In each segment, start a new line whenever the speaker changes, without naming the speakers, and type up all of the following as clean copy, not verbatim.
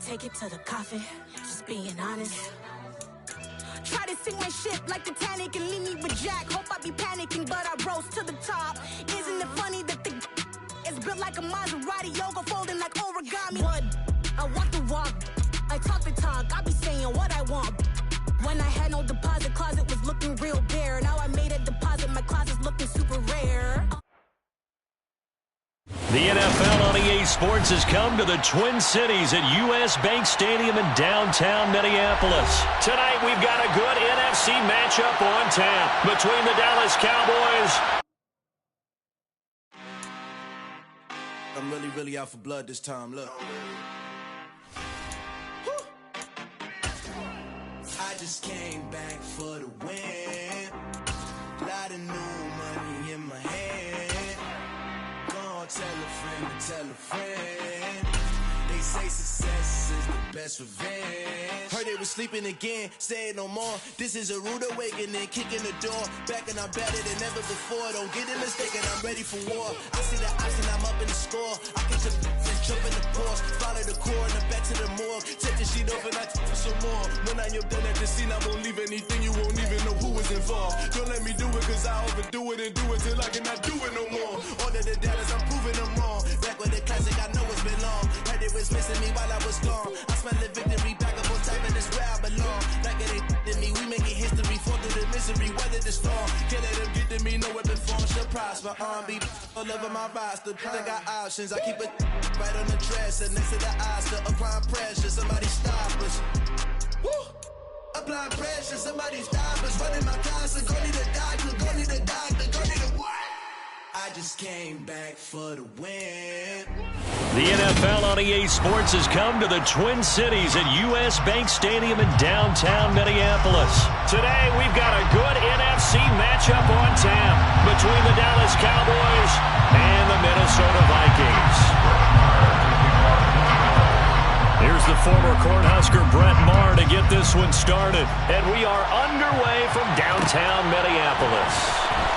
take it to the coffin, just being honest. Try to sing my shit like Titanic and leave me with Jack. Hope I be panicking, but I rose to the top. Isn't it funny that the is built like a Maserati, yoga folding like origami? What? I walk the walk, I talk the talk, I be saying what I want. When I had no deposit, closet was looking real bare. Now I made a deposit, my closet's looking super rare.
The NFL on EA Sports has come to the Twin Cities at U.S. Bank Stadium in downtown Minneapolis. Tonight we've got a good NFC matchup on tap between the Dallas Cowboys.
I'm really out for blood this time, look. I just came back for the win. Lot of new money in my hand. Gonna tell a friend to tell a friend. They say success is the best revenge. Heard they was sleeping again, say it no more. This is a rude awakening, kicking the door. Back and I'm better than ever before. Don't get it mistaken, I'm ready for war. I see the option, I'm up in the score. I can just jump in the course. Follow the core and the back to the morgue. Take the sheet off and I for some more. When I am done at the scene, I won't leave anything. You won't even know who was involved. Don't let me do it, cause I overdo it and do it till I cannot do it no more. All of the Dallas, I'm proving them wrong. Back with the classic, I know it's been long. Heard it was missing me while I was gone. I smell the victory, back up on top, and it's where I belong. Like it ain't to me, we making history. Fall through the misery, weather the storm. Can't let them get to me, no weapon form should prosper. R&B all over my roster. I got options, I keep it right on the dresser. Next to the Oscar, applying pressure, somebody stop us. Woo! Applying pressure, somebody stop us. Running my closet, go need a doctor, go need a doctor, go need a what? I just came back for the win.
The NFL on EA Sports has come to the Twin Cities at U.S. Bank Stadium in downtown Minneapolis. Today, we've got a good NFC matchup on tap between the Dallas Cowboys and the Minnesota Vikings. Here's the former Cornhusker Brett Maher to get this one started. And we are underway from downtown Minneapolis.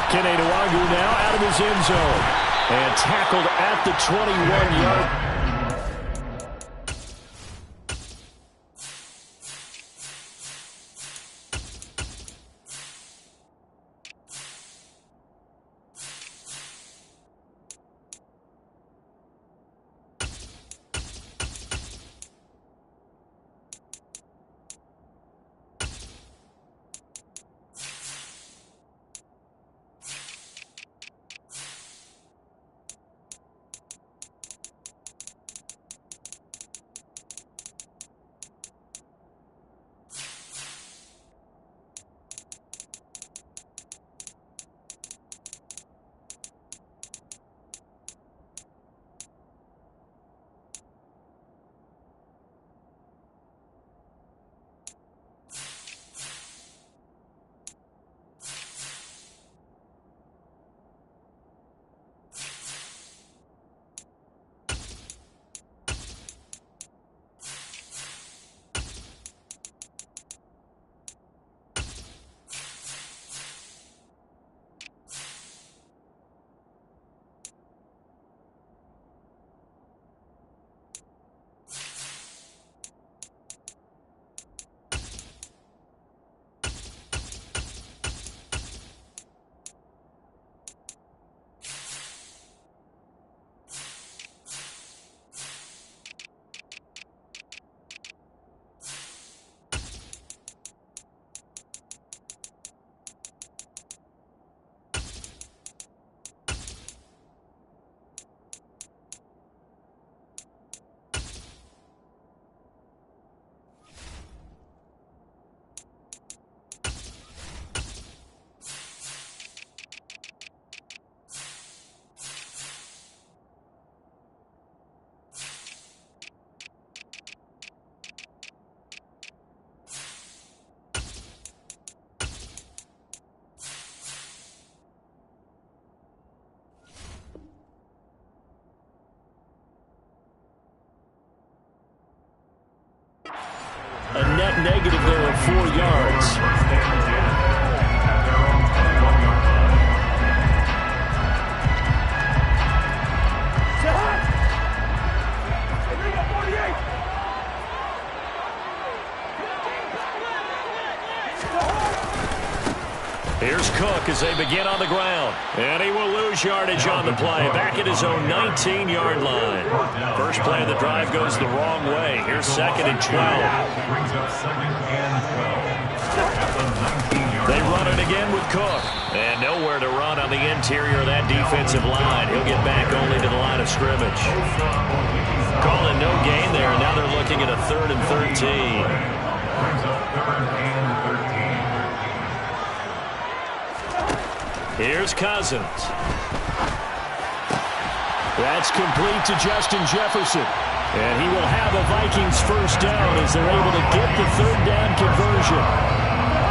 Kene Nwangwu now out of his end zone. And tackled at the 21-yard. A net negative there of 4 yards. Here's Cook as they begin on the ground. And he will lose yardage on the play. Back at his own 19-yard line. First play of the drive goes the wrong way. Here's 2nd and 12.
Brings up 2nd and 12.
They run it again with Cook. And nowhere to run on the interior of that defensive line. He'll get back only to the line of scrimmage. Calling no gain there. Now they're looking at a 3rd and 13.
Brings up 3rd and 13.
Here's Cousins. That's complete to Justin Jefferson. And he will have a Vikings first down as they're able to get the 3rd down conversion.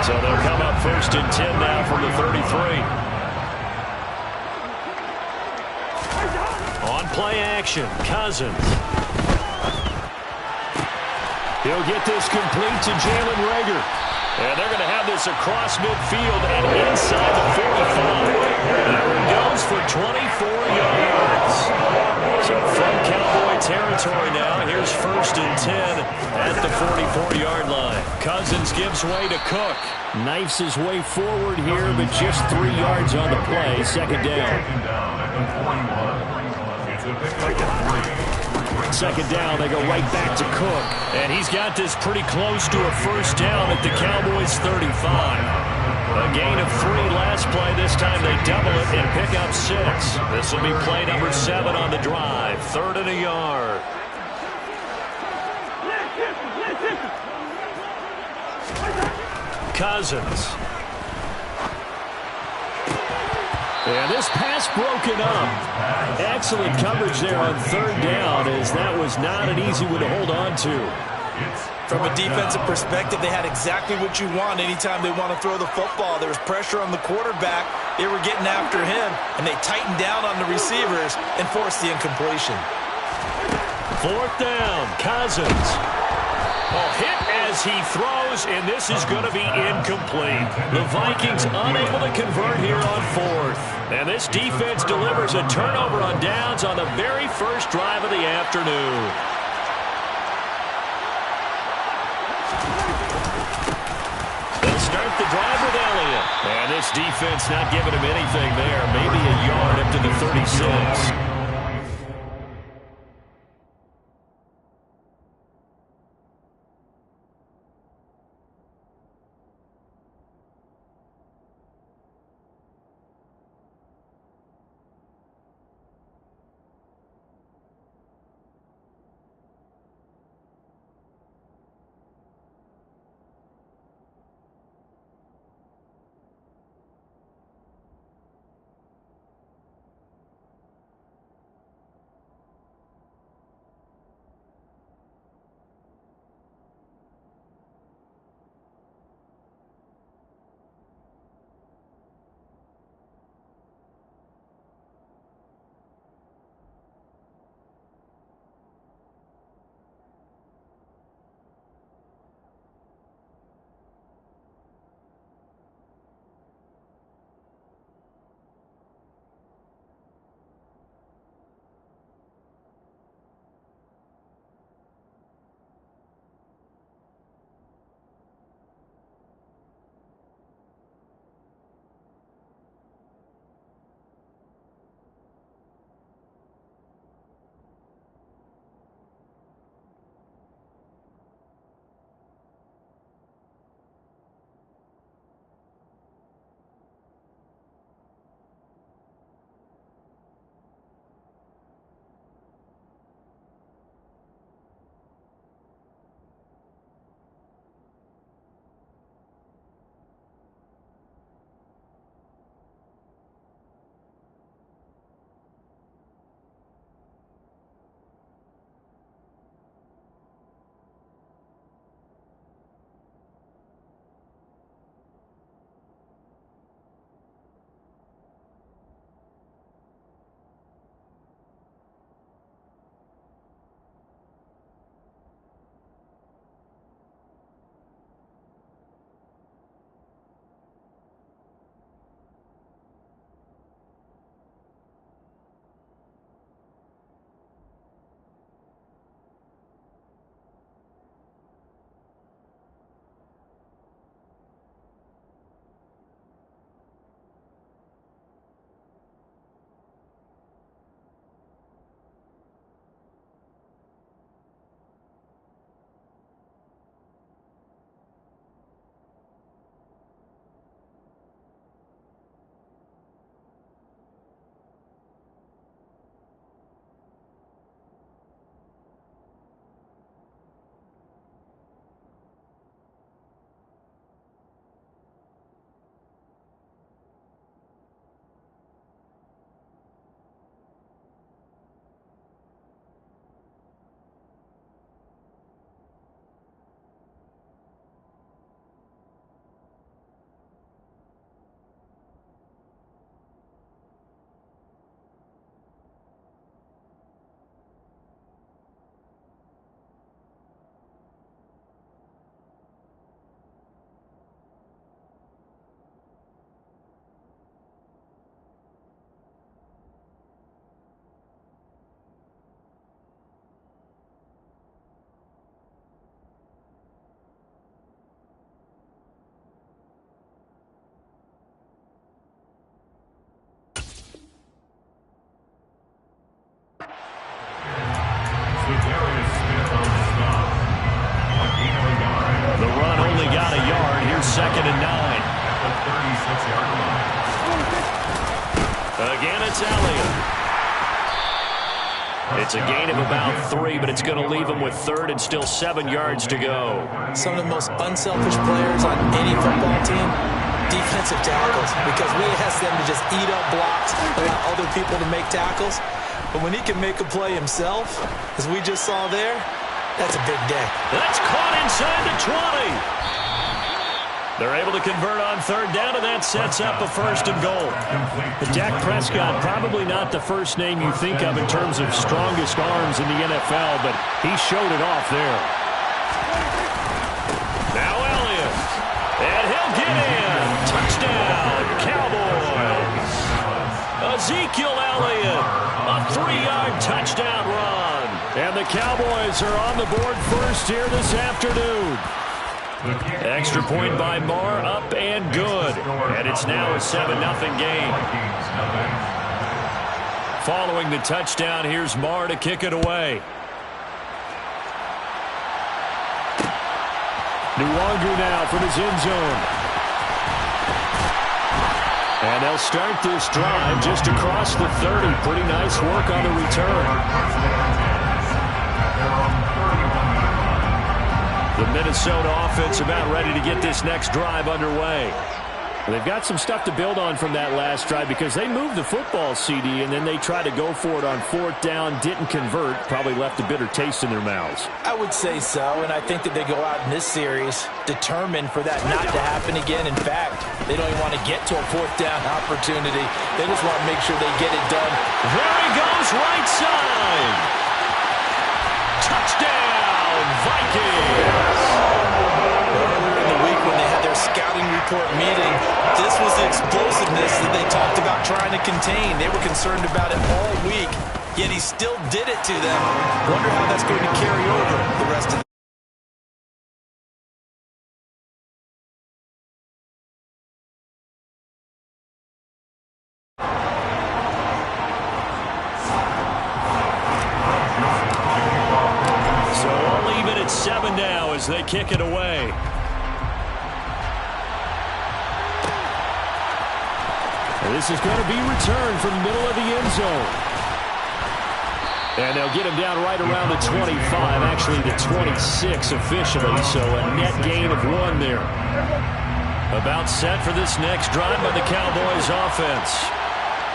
So they'll come up 1st and 10 now from the 33. On play action, Cousins. He'll get this complete to Jalen Reagor. And they're going to have this across midfield and inside the 45. There it goes for 24 yards. So from Cowboy territory now, here's 1st and 10 at the 44-yard line. Cousins gives way to Cook. Knifes his way forward here, but just 3 yards on the play. 2nd down.
It's a pickup of 3.
2nd down, they go right back to Cook. And he's got this pretty close to a first down at the Cowboys' 35. A gain of 3 last play. This time they double it and pick up 6. This will be play number 7 on the drive. 3rd and a yard. Cousins. And this pass broken up. Excellent coverage there on 3rd down, as that was not an easy one to hold on to.
From a defensive perspective, they had exactly what you want anytime they want to throw the football. There was pressure on the quarterback. They were getting after him, and they tightened down on the receivers and forced the incompletion.
4th down, Cousins. Oh, hit as he throws, and this is going to be incomplete. The Vikings unable to convert here on 4th. And this defense delivers a turnover on downs on the very first drive of the afternoon. They'll start the drive with Elliott. And this defense not giving him anything there. Maybe a yard up to the 36. 2nd and 9.
At the 36-yard line.
Again, it's Elliott. It's a gain of about 3, but it's going to leave him with 3rd and still 7 yards to go.
Some of the most unselfish players on any football team, defensive tackles, because we ask them to just eat up blocks, allow other people to make tackles. But when he can make a play himself, as we just saw there, that's a big day.
That's caught inside the 20. They're able to convert on 3rd down, and that sets up a 1st and goal. But Dak Prescott, probably not the first name you think of in terms of strongest arms in the NFL, but he showed it off there. Now Elliott, and he'll get in. Touchdown, Cowboys. Ezekiel Elliott, a 3-yard touchdown run. And the Cowboys are on the board first here this afternoon. Extra point by Marr, up and good. And it's now a 7-0 game. Following the touchdown, here's Marr to kick it away. Nwangu now from his end zone. And they'll start this drive just across the 30. Pretty nice work on the return. The Minnesota offense about ready to get this next drive underway. They've got some stuff to build on from that last drive because they moved the football, CD, and then they tried to go for it on 4th down, didn't convert, probably left a bitter taste in their mouths.
I would say so, and I think that they go out in this series determined for that not to happen again. In fact, they don't even want to get to a 4th down opportunity. They just want to make sure they get it done.
There he goes, right side. Touchdown, Vikings.
Earlier in the week when they had their scouting report meeting, this was the explosiveness that they talked about trying to contain. They were concerned about it all week, yet he still did it to them. Wonder how that's going to carry over the rest of the
as they kick it away. And this is going to be returned from the middle of the end zone. And they'll get him down right around the 25, actually the 26 officially, so a net gain of 1 there. About set for this next drive by the Cowboys offense.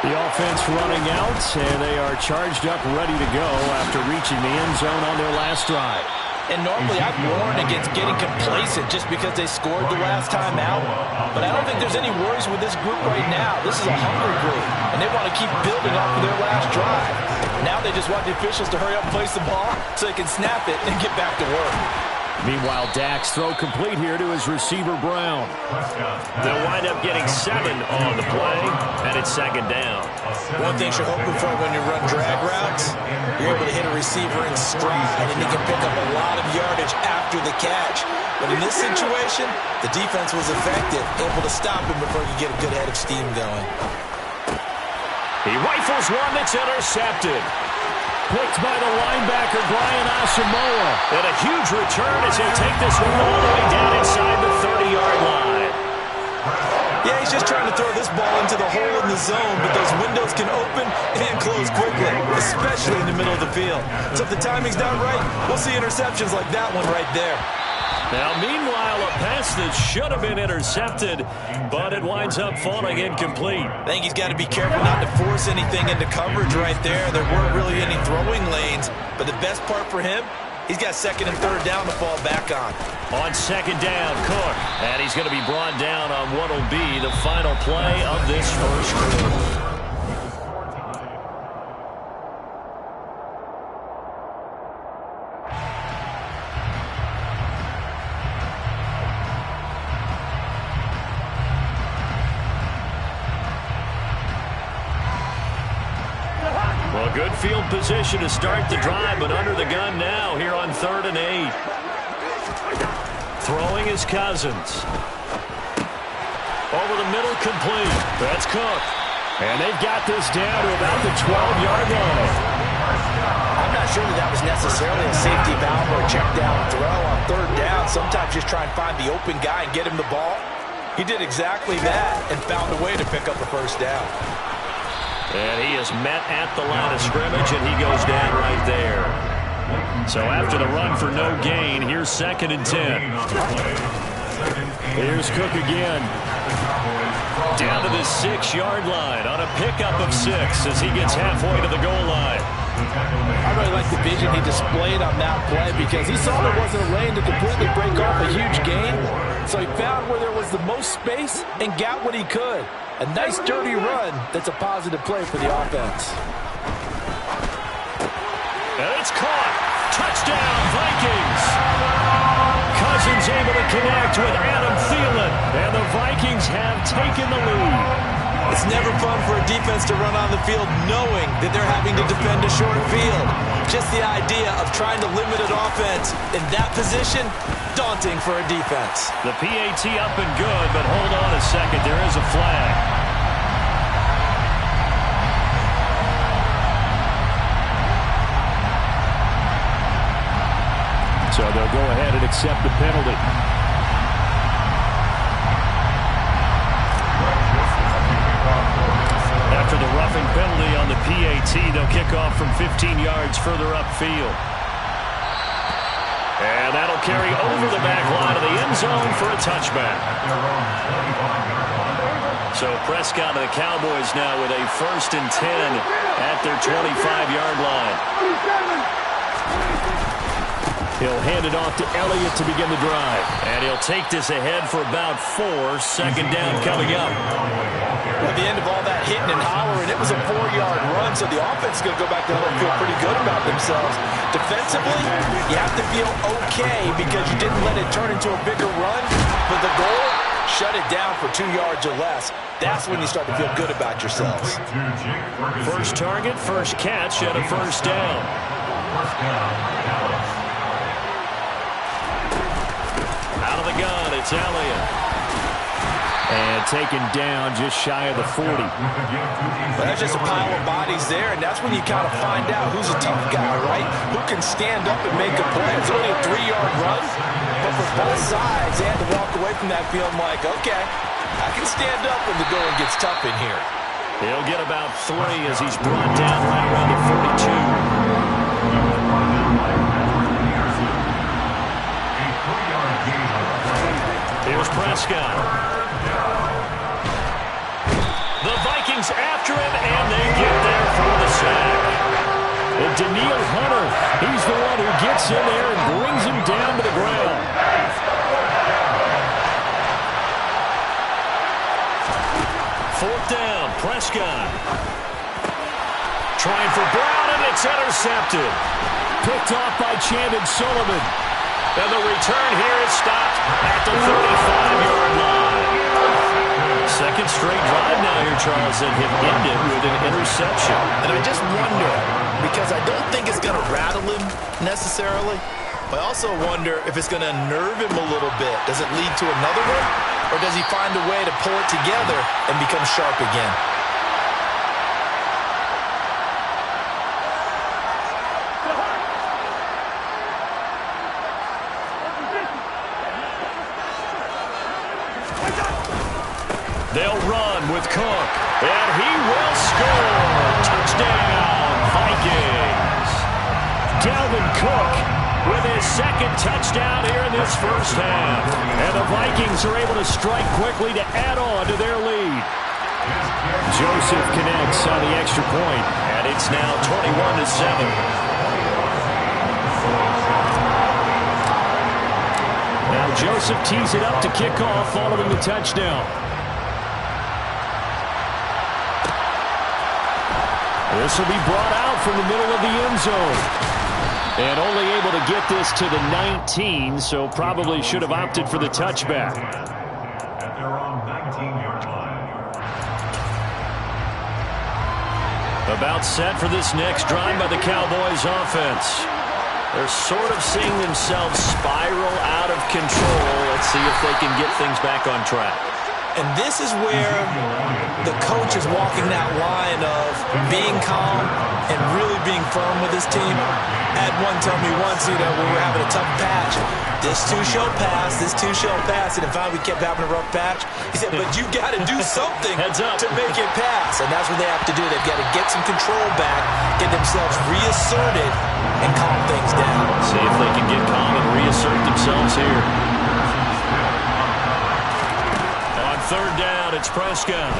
The offense running out, and they are charged up, ready to go after reaching the end zone on their last drive.
And normally I'd warn against getting complacent just because they scored the last time out. But I don't think there's any worries with this group right now. This is a hungry group, and they want to keep building off of their last drive. Now they just want the officials to hurry up and place the ball so they can snap it and get back to work.
Meanwhile, Dak's throw complete here to his receiver, Brown. They'll wind up getting 7 on the play, and it's 2nd down.
One thing you're hoping for when you run drag routes, you're able to hit a receiver in stride, and he can pick up a lot of yardage after the catch. But in this situation, the defense was effective, able to stop him before he could get a good head of steam going.
He rifles one that's intercepted. Picked by the linebacker, Brian Asamoah. And a huge return as he'll take this one all the way down inside the 30-yard line.
Yeah, he's just trying to throw this ball into the hole in the zone, but those windows can open and close quickly, especially in the middle of the field. So if the timing's not right, we'll see interceptions like that one right there.
Now, meanwhile, a pass that should have been intercepted, but it winds up falling incomplete.
I think he's got to be careful not to force anything into coverage right there. There weren't really any throwing lanes, but the best part for him, he's got 2nd and 3rd down to fall back on.
On 2nd down, Cook, and he's going to be brought down on what will be the final play of this first quarter. Well, good field position to start the drive, but under the gun now here on 3rd and 8. Throwing is Cousins. Over the middle, complete. That's Cook. And they've got this down to about the 12-yard line.
I'm not sure that was necessarily a safety valve or a check down throw on 3rd down. Sometimes just try and find the open guy and get him the ball. He did exactly that and found a way to pick up a first down.
And he is met at the line of scrimmage, and he goes down right there. So after the run for no gain, here's 2nd and 10. Here's Cook again. Down to the 6-yard line on a pickup of 6 as he gets halfway to the goal line.
I really like the vision he displayed on that play because he saw there wasn't a lane to completely break off a huge gain. So he found where there was the most space and got what he could. A nice dirty run that's a positive play for the offense.
And it's caught. Touchdown, Vikings. Cousins able to connect with Adam Thielen, and the Vikings have taken the lead.
It's never fun for a defense to run on the field knowing that they're having to defend a short field. Just the idea of trying to limit an offense in that position, daunting for a defense.
The PAT up and good, but hold on a second. There is a flag. So they'll go ahead and accept the penalty. After the roughing penalty on the PAT, they'll kick off from 15 yards further upfield. And that'll carry over the back line of the end zone for a touchback. So Prescott and the Cowboys now with a 1st and 10 at their 25-yard line. He'll hand it off to Elliott to begin the drive. And he'll take this ahead for about 4. 2nd down coming up.
At the end of all that hitting and hollering, it was a 4-yard run, so the offense is going to go back to home and feel pretty good about themselves. Defensively, you have to feel okay because you didn't let it turn into a bigger run. But the goal, shut it down for 2 yards or less. That's when you start to feel good about yourselves.
First target, first catch, and a 1st down. Out of the gun, it's Elliott. And taken down just shy of the 40.
Well, there's just a pile of bodies there, and that's when you kind of find out who's a tough guy, right? Who can stand up and make a play. It's only a 3-yard run, but for both sides, they had to walk away from that feeling like, okay, I can stand up when the going gets tough in here.
He'll get about 3 as he's brought down right around the 42. Here's Prescott. The Vikings after him, and they get there for the sack. And Daniil Hunter, he's the one who gets in there and brings him down to the ground. Fourth down, Prescott. Trying for Brown, and it's intercepted. Picked off by Chandon Sullivan. And the return here is stopped at the 35-yard line. Second straight drive now here, Charles, that have ended with an interception.
And I just wonder, because I don't think it's going to rattle him necessarily, but I also wonder if it's going to unnerve him a little bit. Does it lead to another one, or does he find a way to pull it together and become sharp again?
They'll run with Cook, and he will score. Touchdown, Vikings. Dalvin Cook with his 2nd touchdown here in this first half. And the Vikings are able to strike quickly to add on to their lead. Joseph connects on the extra point, and it's now 21-7. Now Joseph tees it up to kick off following the touchdown. This will be brought out from the middle of the end zone. And only able to get this to the 19, so probably should have opted for the touchback.
At their own 19-yard line.
About set for this next drive by the Cowboys offense. They're sort of seeing themselves spiral out of control. Let's see if they can get things back on track.
And this is where the coach is walking that line of being calm and really being firm with his team. I had one tell me once, when we were having a tough patch, this too shall pass, this too shall pass. And if we kept having a rough patch, he said, but you got to do something to make it pass. And that's what they have to do. They've got to get some control back, get themselves reasserted, and calm things down.
See if they can get calm and reassert themselves here. On third down, it's Prescott.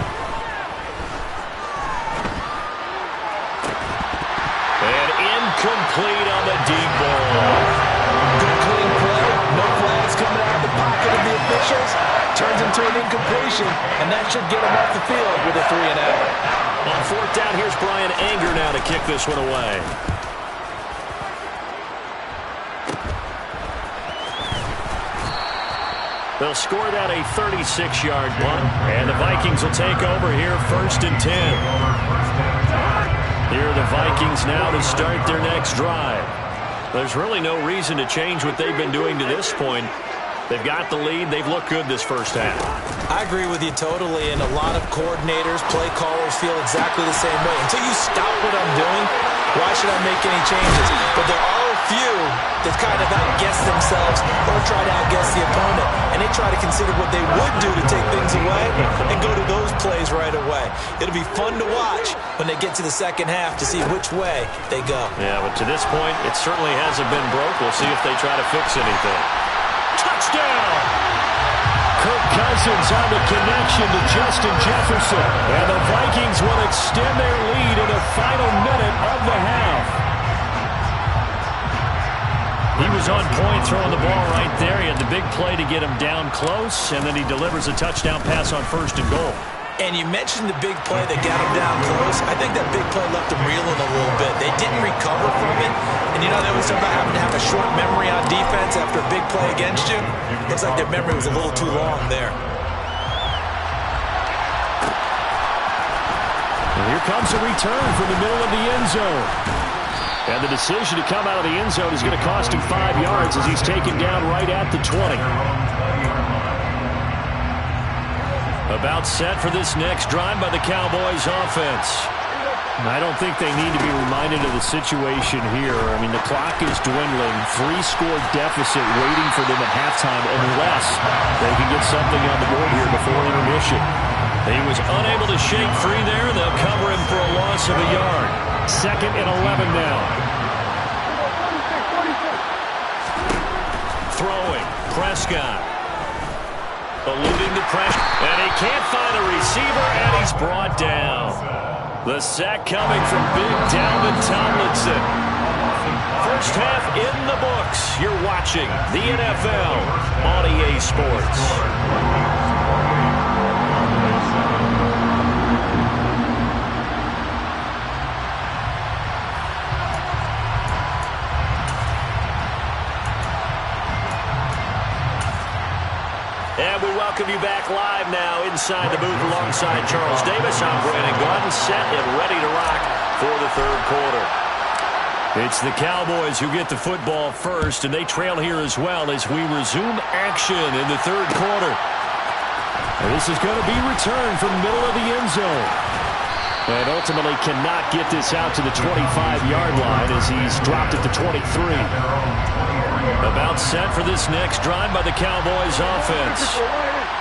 And incomplete on the deep ball.
Good clean play. No flags coming out of the pocket of the officials. Turns into an incompletion, and that should get him off the field with a 3-and-out.
On fourth down, here's Brian Anger now to kick this one away. They'll score that a 36-yard punt, and the Vikings will take over here first and 10. Here are the Vikings now to start their next drive. There's really no reason to change what they've been doing to this point. They've got the lead. They've looked good this first half.
I agree with you totally, and a lot of coordinators, play callers feel exactly the same way. Until you stop what I'm doing, why should I make any changes? But there are a few that kind of outguess themselves or try to outguess the opponent, and they try to consider what they would do to take things away and go to those plays right away. It'll be fun to watch when they get to the second half to see which way they go.
Yeah, but to this point, it certainly hasn't been broke. We'll see if they try to fix anything. Touchdown! Kirk Cousins on the connection to Justin Jefferson. And the Vikings will extend their lead in the final minute of the half. He was on point throwing the ball right there. He had the big play to get him down close, and then he delivers a touchdown pass on first and goal.
And you mentioned the big play that got him down close. I think that big play left him reeling a little bit. They didn't recover from it. And they always talk about having to have a short memory on defense after a big play against you. Looks like their memory was a little too long there.
And here comes a return from the middle of the end zone. And the decision to come out of the end zone is going to cost him 5 yards as he's taken down right at the 20. About set for this next drive by the Cowboys offense. I don't think they need to be reminded of the situation here. I mean, the clock is dwindling. 3-score deficit waiting for them at halftime unless they can get something on the board here before intermission. He was unable to shake free there. They'll cover him for a loss of a yard. Second and 11 now. Throwing. Prescott. Eluding the pressure. And he can't find a receiver, and he's brought down. The sack coming from big Dalvin Tomlinson. First half in the books. You're watching the NFL on EA Sports. And we welcome you back live now inside the booth alongside Charles Davis. I'm Brandon Gaudin, set and ready to rock for the third quarter. It's the Cowboys who get the football first, and they trail here as well as we resume action in the third quarter. And this is going to be returned from the middle of the end zone. And ultimately cannot get this out to the 25-yard line as he's dropped it to 23. About set for this next drive by the Cowboys offense.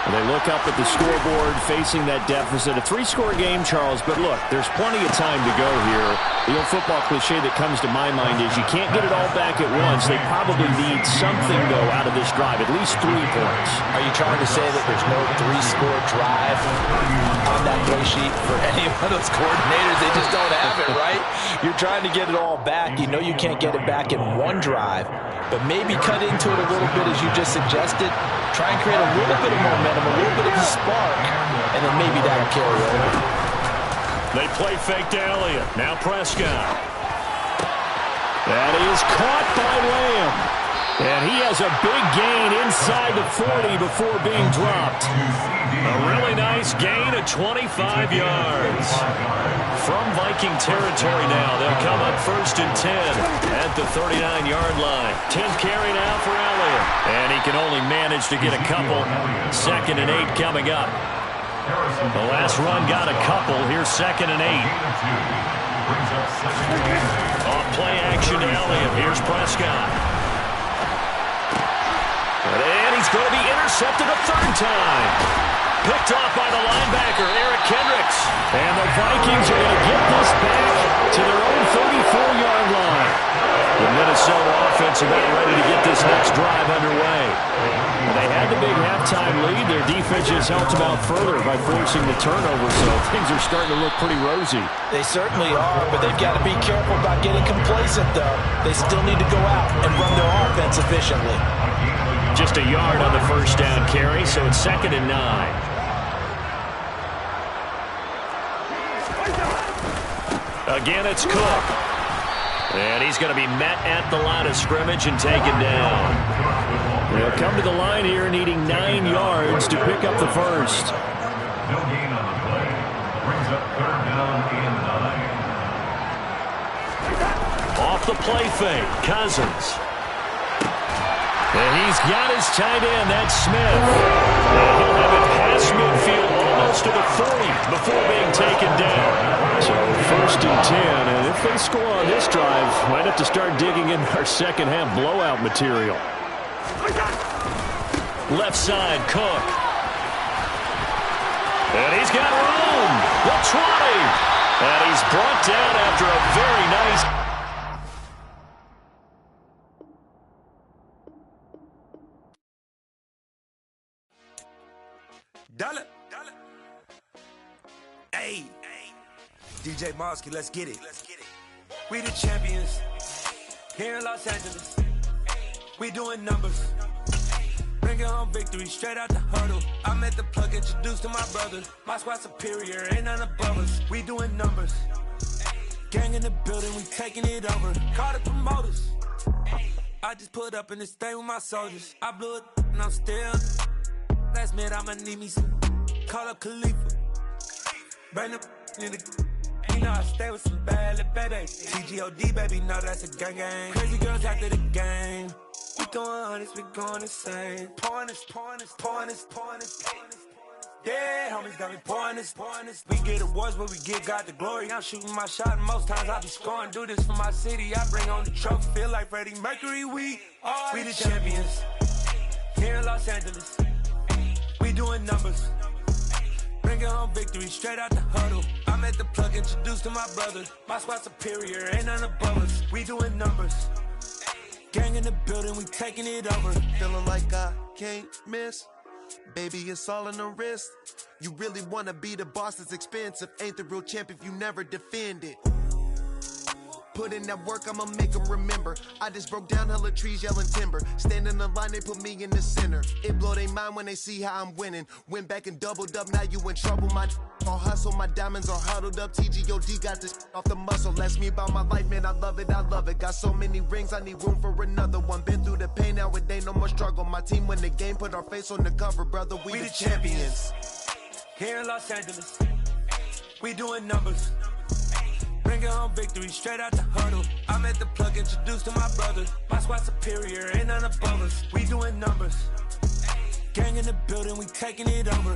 And they look up at the scoreboard facing that deficit. A 3-score game, Charles, but look, there's plenty of time to go here. The old football cliche that comes to my mind is you can't get it all back at once. They probably need something, though, out of this drive, at least 3 points.
Are you trying to say that there's no 3-score drive on that play sheet for any of those coordinators? They just don't have it, right? You're trying to get it all back. You know you can't get it back in one drive, but maybe cut into it a little bit as you just suggested. Try and create a little bit of momentum, a little bit of a spark, and then maybe that'll carry over.
They play fake to Elliott. Now Prescott. That is caught by Lamb. And he has a big gain inside the 40 before being dropped. A really nice gain of 25 yards. From Viking territory now, they'll come up first and 10 at the 39-yard line. 10th carry now for Elliott. And he can only manage to get a couple. Second and 8 coming up. The last run got a couple. Here's 2nd and 8. Off play action to Elliott. Here's Prescott. And he's going to be intercepted a 3rd time. Picked off by the linebacker, Eric Kendricks. And the Vikings are going to get this back to their own 34-yard line. The Minnesota offense about ready to get this next drive underway. They had the big halftime lead. Their defense just helped them out further by forcing the turnover, so things are starting to look pretty rosy.
They certainly are, but they've got to be careful about getting complacent, though. They still need to go out and run their offense efficiently.
Just a yard on the 1st down carry, so it's 2nd and 9. Again, it's Cook. And he's going to be met at the line of scrimmage and taken down. They'll come to the line here needing 9 yards to pick up the 1st.
No gain on the play. Brings up 3rd down and 9.
Off the play fake, Cousins. And he's got his tight end, that's Smith. And he'll have it past midfield almost to the 40 before being taken down. So 1st and 10, and if they score on this drive, might have to start digging in our second half blowout material. Left side, Cook. And he's got room. The 20. And he's brought down after a very nice...
Dollar. Hey. DJ Mosky, let's get it. We the champions here in Los Angeles. We doing numbers. Bringing home victory straight out the huddle. I'm at the plug, introduced to my brother. My squad superior, ain't none above us. We doing numbers. Gang in the building, we taking it over. Call the promoters. I just put up in this thing with my soldiers. I blew it and I'm still. Last minute I'ma need me some. Call up Khalifa. Bring the in the. You know I stay with some bad little baby. TGOD, baby, know that's a gang gang. Crazy girls after the game. We throwing hundreds, we going insane. Pouring this. Yeah, homies got me pouring this. We get awards, but we give God the glory. I'm shooting my shot, and most times I be scoring. Do this for my city, I bring on the trophy. Feel like Freddie Mercury, we the champions. Here in Los Angeles, we doing numbers. Bringing home victory straight out the huddle. I'm at the plug, introduced to my brother. My squad superior, ain't none above us. We doing numbers. Gang in the building, we taking it over.
Feeling like I can't miss. Baby, it's all in the wrist. You really wanna be the boss, it's expensive. Ain't the real champ if you never defend it. Put in that work, I'ma make them remember. I just broke down hella trees, yelling timber. Stand in the line, they put me in the center. It blow they mind when they see how I'm winning. Went back and doubled up, now you in trouble. My all hustle, my diamonds are huddled up. TGOD got this off the muscle. That's me about my life, man, I love it. Got so many rings, I need room for another one. Been through the pain, now it ain't no more struggle. My team win the game, put our face on the cover, brother. We the champions.
Here in Los Angeles, we doing numbers. Bringing home victory straight out the huddle. I'm at the plug, introduced to my brother. My squad superior, ain't none above us. We doing numbers. Gang in the building, we taking it over.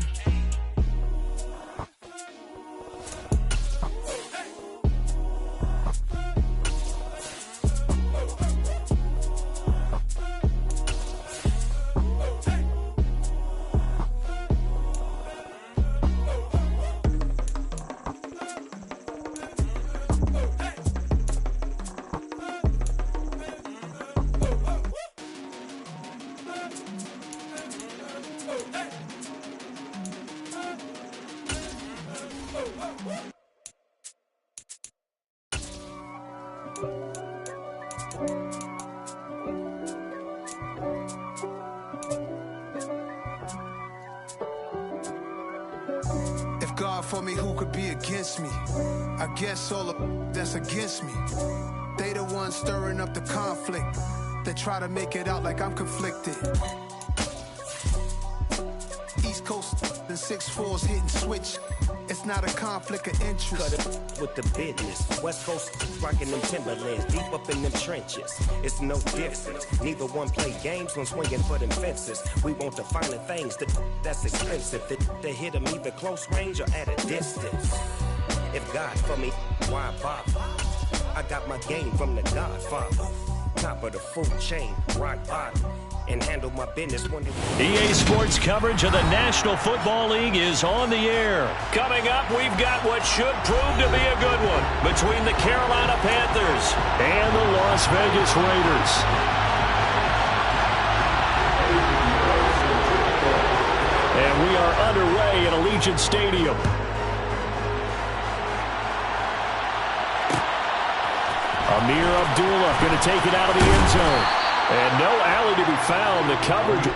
If God for me, who could be against me? I guess all of that's against me. They the ones stirring up the conflict. They try to make it out like I'm conflicted. East Coast than 6'4's hitting switch. It's not a conflict of interest.
Cut it with the business. West Coast rocking them Timberlands, deep up in them trenches. It's no difference. Neither one play games when swinging for them fences. We want the finer things that's expensive. That hit them either close range or at a distance. If God for me, why bother? I got my game from the Godfather. Top of the food chain, rock bottom. And handle my business one day.
EA Sports coverage of the National Football League is on the air. Coming up, we've got what should prove to be a good one between the Carolina Panthers and the Las Vegas Raiders. And we are underway at Allegiant Stadium. Amir Abdullah going to take it out of the end zone. And no alley to be found. The coverage.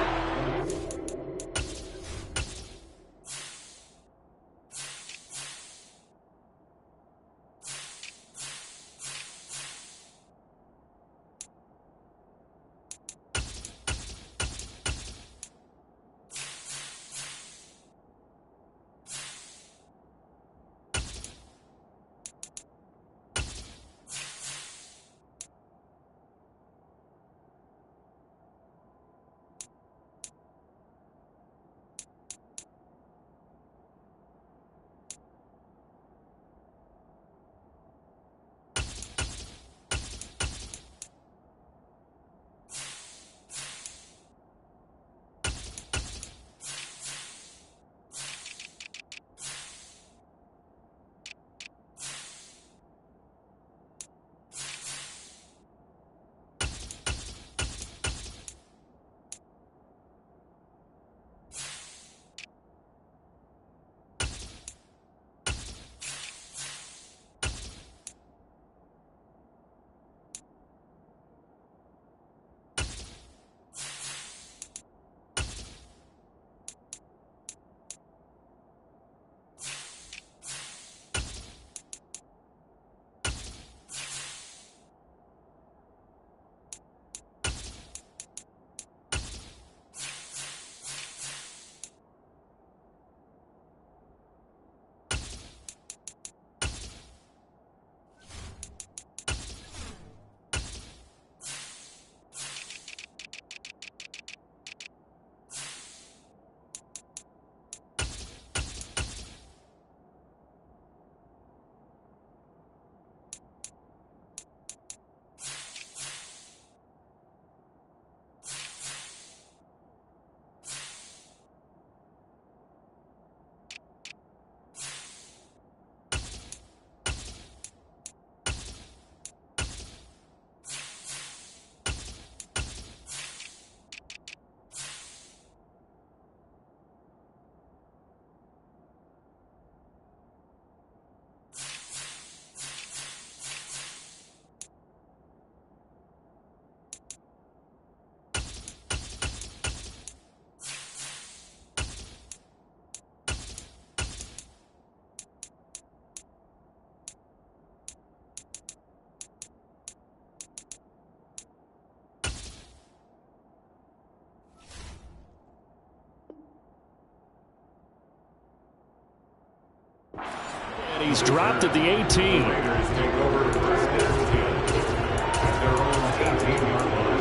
He's dropped at the 18.
Raiders take over first and 10 at their own 18-yard line.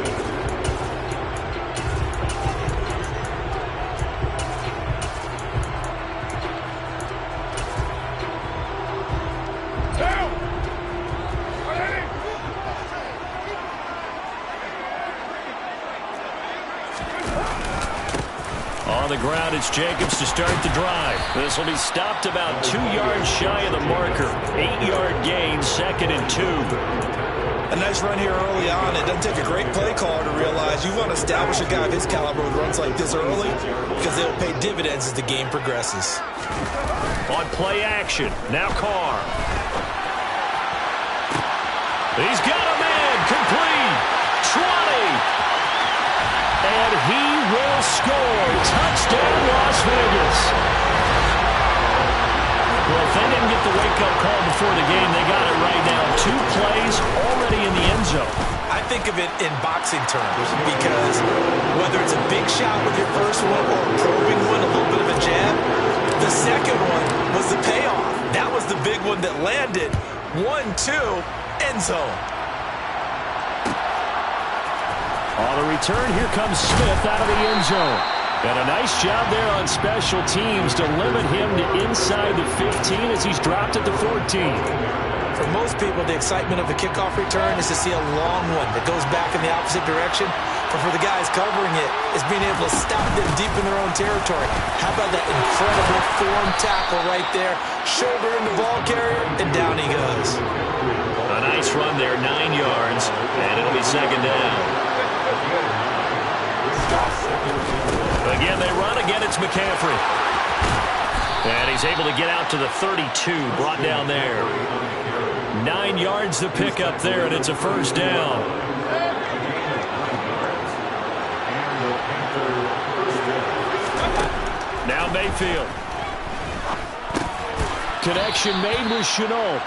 On the ground, it's Jacobs to start the drive. This will be stopped about 2 yards shy of the marker. 8-yard gain, 2nd and 2.
A nice run here early on. It doesn't take a great play caller to realize you want to establish a guy of his caliber with runs like this early because they'll pay dividends as the game progresses.
On play action, now Carr. He's got a man, complete. 20. And he will score. Touchdown, Las Vegas. Well, if they didn't get the wake-up call before the game, they got it right now. 2 plays already in the end zone.
I think of it in boxing terms because whether it's a big shot with your first one or a probing one, a little bit of a jab, The second one was the payoff. That was the big one that landed. 1-2, end zone.
On the return, here comes Smith out of the end zone. And a nice job there on special teams to limit him to inside the 15 as he's dropped at the 14.
For most people, the excitement of a kickoff return is to see a long one that goes back in the opposite direction. But for the guys covering it, it's being able to stop them deep in their own territory. How about that incredible form tackle right there? Shoulder in the ball carrier, and down he goes.
A nice run there, 9 yards, and it'll be second down. Again, they run. Again, it's McCaffrey. And he's able to get out to the 32, brought down there. 9 yards to pick up there, and it's a first down. Now Mayfield. Connection made with Chenault.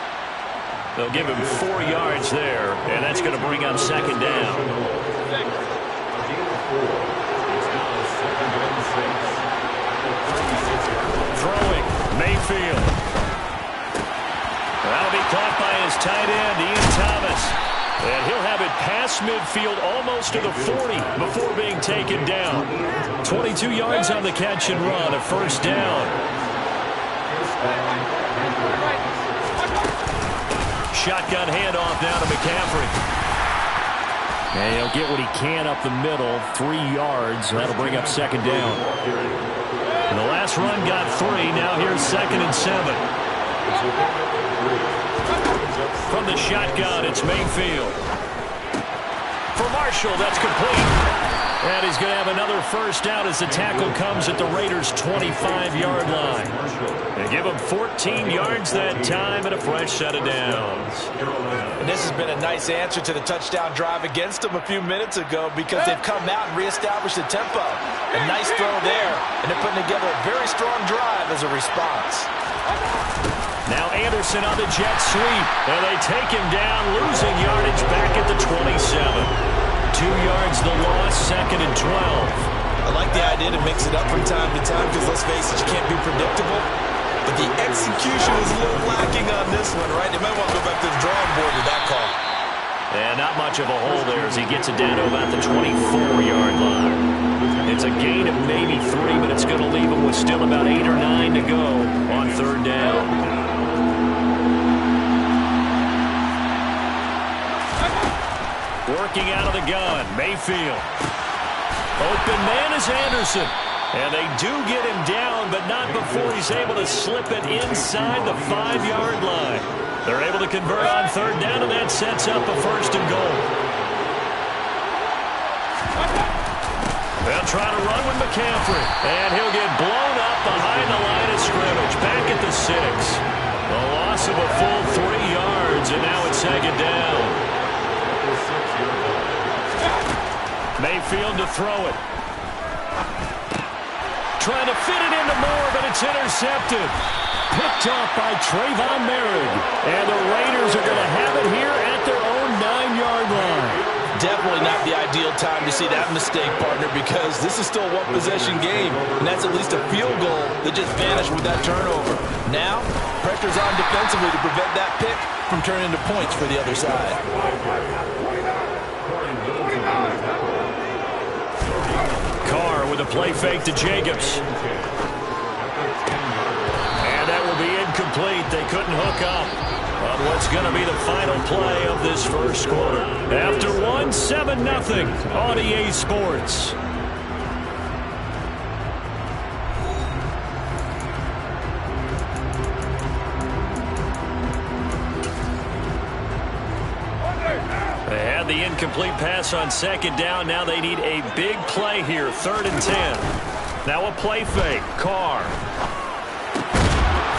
They'll give him 4 yards there, and that's going to bring up second down. Throwing, Mayfield. That'll be caught by his tight end, Ian Thomas. And he'll have it past midfield almost to the 40 before being taken down. 22 yards on the catch and run, a first down. Shotgun handoff now to McCaffrey. And he'll get what he can up the middle, 3 yards. That'll bring up second down. And the last run got 3. Now here's 2nd and 7. From the shotgun, it's Mayfield. For Marshall, that's complete. And he's going to have another first down as the tackle comes at the Raiders' 25-yard line. They give him 14 yards that time and a fresh set of downs.
And this has been a nice answer to the touchdown drive against them a few minutes ago because they've come out and reestablished the tempo. A nice throw there, and they're putting together a very strong drive as a response.
Now Anderson on the jet sweep, and they take him down, losing yardage back at the 27. 2 yards the loss, 2nd and 12.
I like the idea to mix it up from time to time because, let's face it, you can't be predictable. But the execution was a little lacking on this one, right? They might want to go back to the drawing board with that call.
And not much of a hole there as he gets it down to about the 24-yard line. It's a gain of maybe 3, but it's going to leave him with still about 8 or 9 to go on third down. Working out of the gun, Mayfield. Open man is Anderson. And they do get him down, but not before he's able to slip it inside the 5-yard line. They're able to convert on third down, and that sets up a 1st and goal. They'll try to run with McCaffrey. And he'll get blown up behind the line of scrimmage. Back at the 6. A loss of a full 3 yards, and now it's second down. Mayfield to throw it. Trying to fit it into Moore, but it's intercepted. Picked off by Trayvon Merritt. And the Raiders are going to have it here at their own 9-yard line.
Definitely not the ideal time to see that mistake, partner, because this is still a one-possession game, and that's at least a field goal that just vanished with that turnover. Now, pressure's on defensively to prevent that pick from turning into points for the other side.
Carr with a play fake to Jacobs. And that will be incomplete. They couldn't hook up on what's going to be the final play of this first quarter. After 1, 7-0 on EA Sports. They had the incomplete pass on second down. Now they need a big play here, 3rd and 10. Now a play fake. Carr.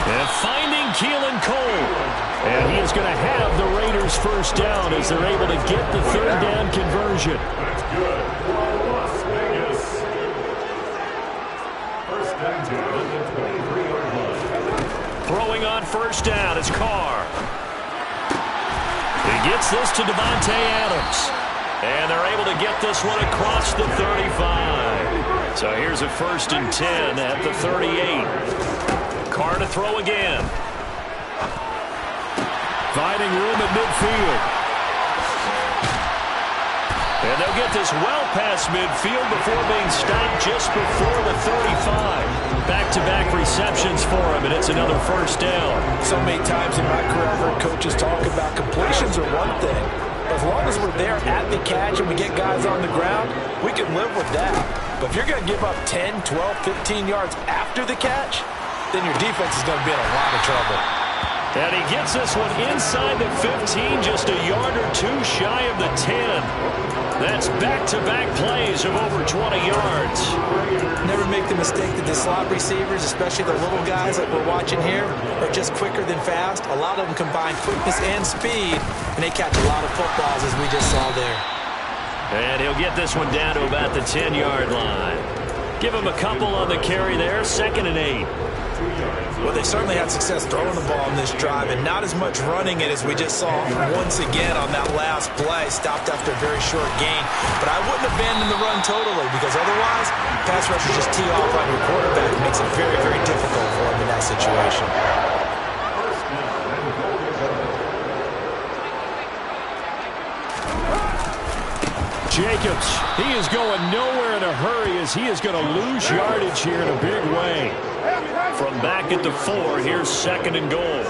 And finding Keelan Cole. And he is going to have the Raiders first down as they're able to get the third down conversion.
That's good. Las Vegas. First down to the 23-yard line.
Throwing on first down is Carr. He gets this to Devontae Adams. And they're able to get this one across the 35. So here's a 1st and 10 at the 38. Carr to throw again. Finding room at midfield. And they'll get this well past midfield before being stopped just before the 35. Back-to-back receptions for him, and it's another first down.
So many times in my career, I've heard coaches talk about completions are one thing. But as long as we're there at the catch and we get guys on the ground, we can live with that. But if you're going to give up 10, 12, 15 yards after the catch, then your defense is going to be in a lot of trouble.
And he gets this one inside the 15, just a yard or two shy of the 10. That's back-to-back plays of over 20 yards.
Never make the mistake that the slot receivers, especially the little guys like we're watching here, are just quicker than fast. A lot of them combine quickness and speed, and they catch a lot of footballs, as we just saw there.
And he'll get this one down to about the 10-yard line. Give him a couple on the carry there, 2nd and 8.
Well, they certainly had success throwing the ball in this drive, and not as much running it as we just saw once again on that last play. Stopped after a very short gain. But I wouldn't abandon the run totally, because otherwise, pass rushers just tee off on your quarterback. It makes it very, very difficult for him in that situation.
Jacobs, he is going nowhere in a hurry as he is going to lose yardage here in a big way. From back at the 4, here's 2nd and goal.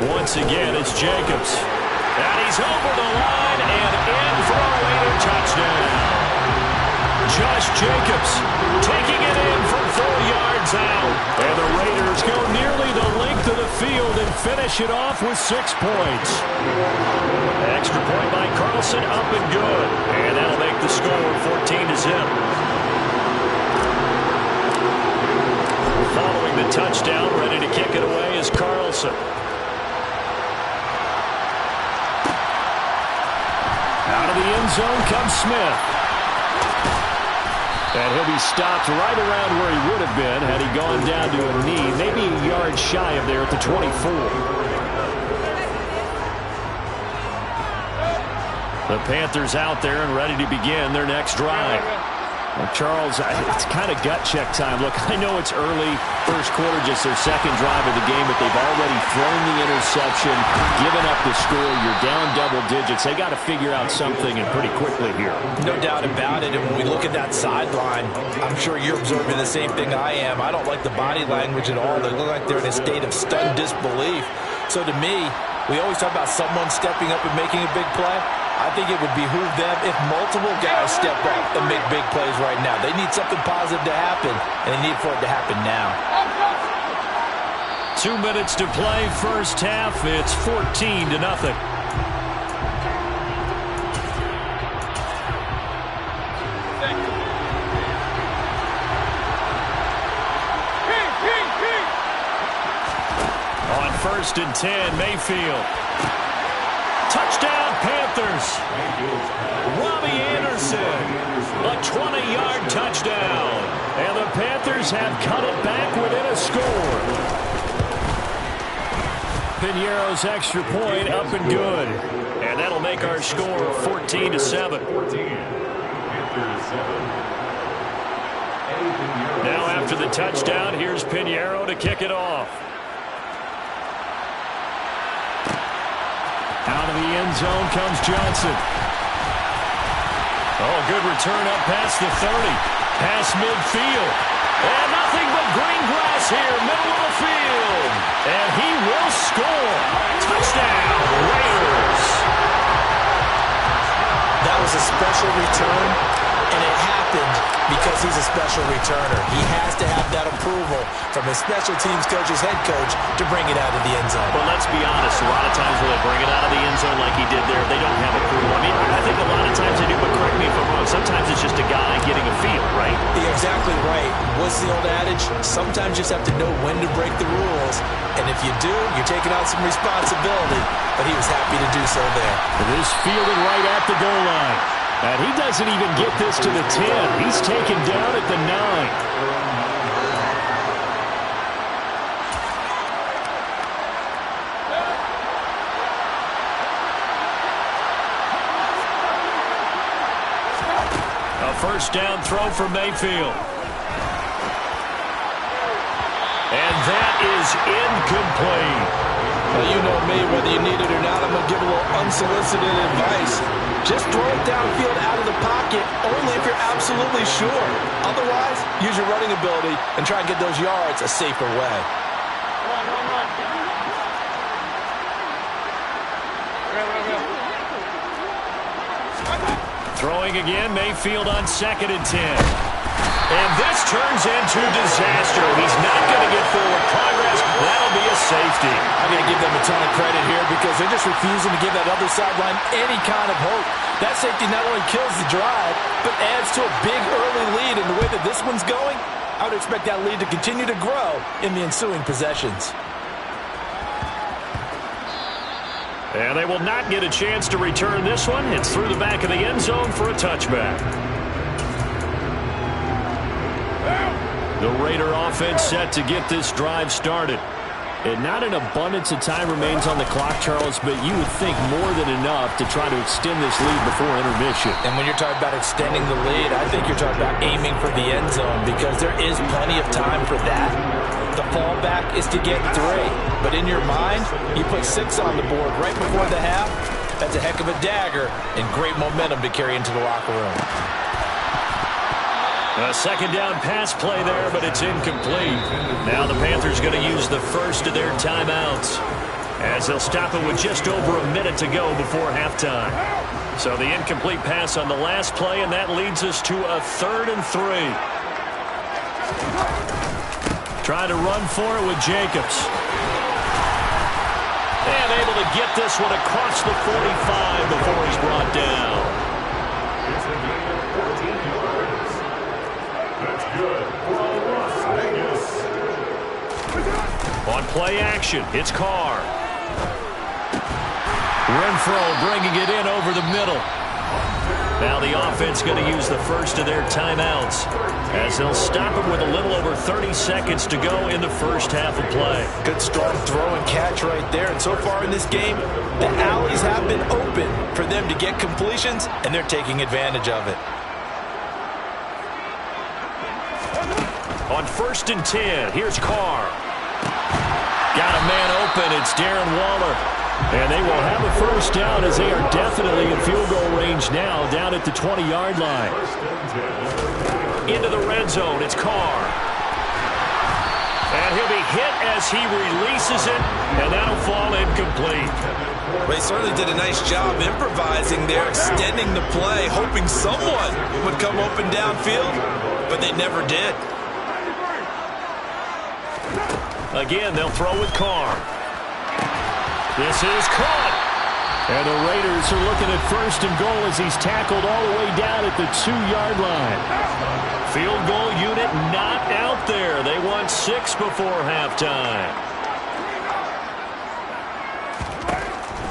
Once again, it's Jacobs. And he's over the line and in for a Raider touchdown. Josh Jacobs taking it in from 4 yards out. And the Raiders go nearly the length of the field and finish it off with 6 points. Extra point by Carlson, up and good. And that'll make the score 14-0. Following the touchdown, ready to kick it away is Carlson. Out of the end zone comes Smith. And he'll be stopped right around where he would have been had he gone down to a knee, maybe a yard shy of there at the 24. The Panthers out there and ready to begin their next drive. Well, Charles, it's kind of gut check time. Look, I know it's early, first quarter, just their second drive of the game, but they've already thrown the interception, given up the score. You're down double digits. They got to figure out something, and pretty quickly here.
No doubt about it. And when we look at that sideline, I'm sure you're observing the same thing I am. I don't like the body language at all. They look like they're in a state of stunned disbelief. So to me, we always talk about someone stepping up and making a big play. I think it would behoove them if multiple guys step up and make big plays right now. They need something positive to happen, and they need for it to happen now.
2 minutes to play, first half. It's 14-0. On 1st and 10, Mayfield. Touchdown, Panthers. Robbie Anderson, a 20-yard touchdown. And the Panthers have cut it back within a score. Piñeiro's extra point up and good. And that'll make our score 14-7. Now after the touchdown, here's Piñeiro to kick it off. Out of the end zone comes Johnson. Oh, good return up past the 30. Past midfield. And nothing but green grass here, middle of the field. And he will score. Touchdown, Raiders.
That was a special return, and it happened because he's a special returner. He has to have that approval from his special teams coach's head coach to bring it out of the end zone.
Well, let's be honest. A lot of times when they bring it out of the end zone like he did there, they don't have approval. I mean, I think a lot of times they do, but correct me if I'm wrong. Sometimes it's just a guy getting a feel, right?
You're exactly right. What's the old adage? Sometimes you just have to know when to break the rules. And if you do, you're taking on some responsibility. But he was happy to do so there.
This fielded right at the goal line. And he doesn't even get this to the 10. He's taken down at the 9. A first down throw for Mayfield. And that is incomplete.
Well, you know me, whether you need it or not, I'm going to give a little unsolicited advice. Just throw it downfield out of the pocket, only if you're absolutely sure. Otherwise, use your running ability and try and get those yards a safer way.
Throwing again, Mayfield on 2nd and 10. And this turns into disaster. He's not going to get forward progress. That'll be a safety.
I'm going to give them a ton of credit here because they're just refusing to give that other sideline any kind of hope. That safety not only kills the drive, but adds to a big early lead. In the way that this one's going, I would expect that lead to continue to grow in the ensuing possessions.
And they will not get a chance to return this one. It's through the back of the end zone for a touchback. The Raider offense set to get this drive started. And not an abundance of time remains on the clock, Charles, but you would think more than enough to try to extend this lead before intermission.
And when you're talking about extending the lead, I think you're talking about aiming for the end zone because there is plenty of time for that. The fallback is to get 3. But in your mind, you put 6 on the board right before the half. That's a heck of a dagger and great momentum to carry into the locker room.
A second down pass play there, but it's incomplete. Now the Panthers going to use the first of their timeouts as they'll stop it with just over a minute to go before halftime. So the incomplete pass on the last play, and that leads us to a 3rd and 3. Trying to run for it with Jacobs. And able to get this one across the 45 before he's brought down.
It's a gain of 14 yards. That's good for a Las Vegas.
On play action, it's Carr. Renfro bringing it in over the middle. Now the offense going to use the first of their timeouts as they'll stop it with a little over 30 seconds to go in the first half of play.
Good strong throw and catch right there. And so far in this game, the alleys have been open for them to get completions, and they're taking advantage of it.
On 1st and 10, here's Carr. Got a man open. It's Darren Waller. And they will have a first down as they are definitely in field goal range now down at the 20-yard line. Into the red zone, it's Carr. And he'll be hit as he releases it, and that'll fall incomplete.
Well, he certainly did a nice job improvising there, extending the play, hoping someone would come open downfield, but they never did.
Again, they'll throw with Carr. This is caught. And the Raiders are looking at 1st and goal as he's tackled all the way down at the 2-yard line. Field goal unit not out there. They want 6 before halftime.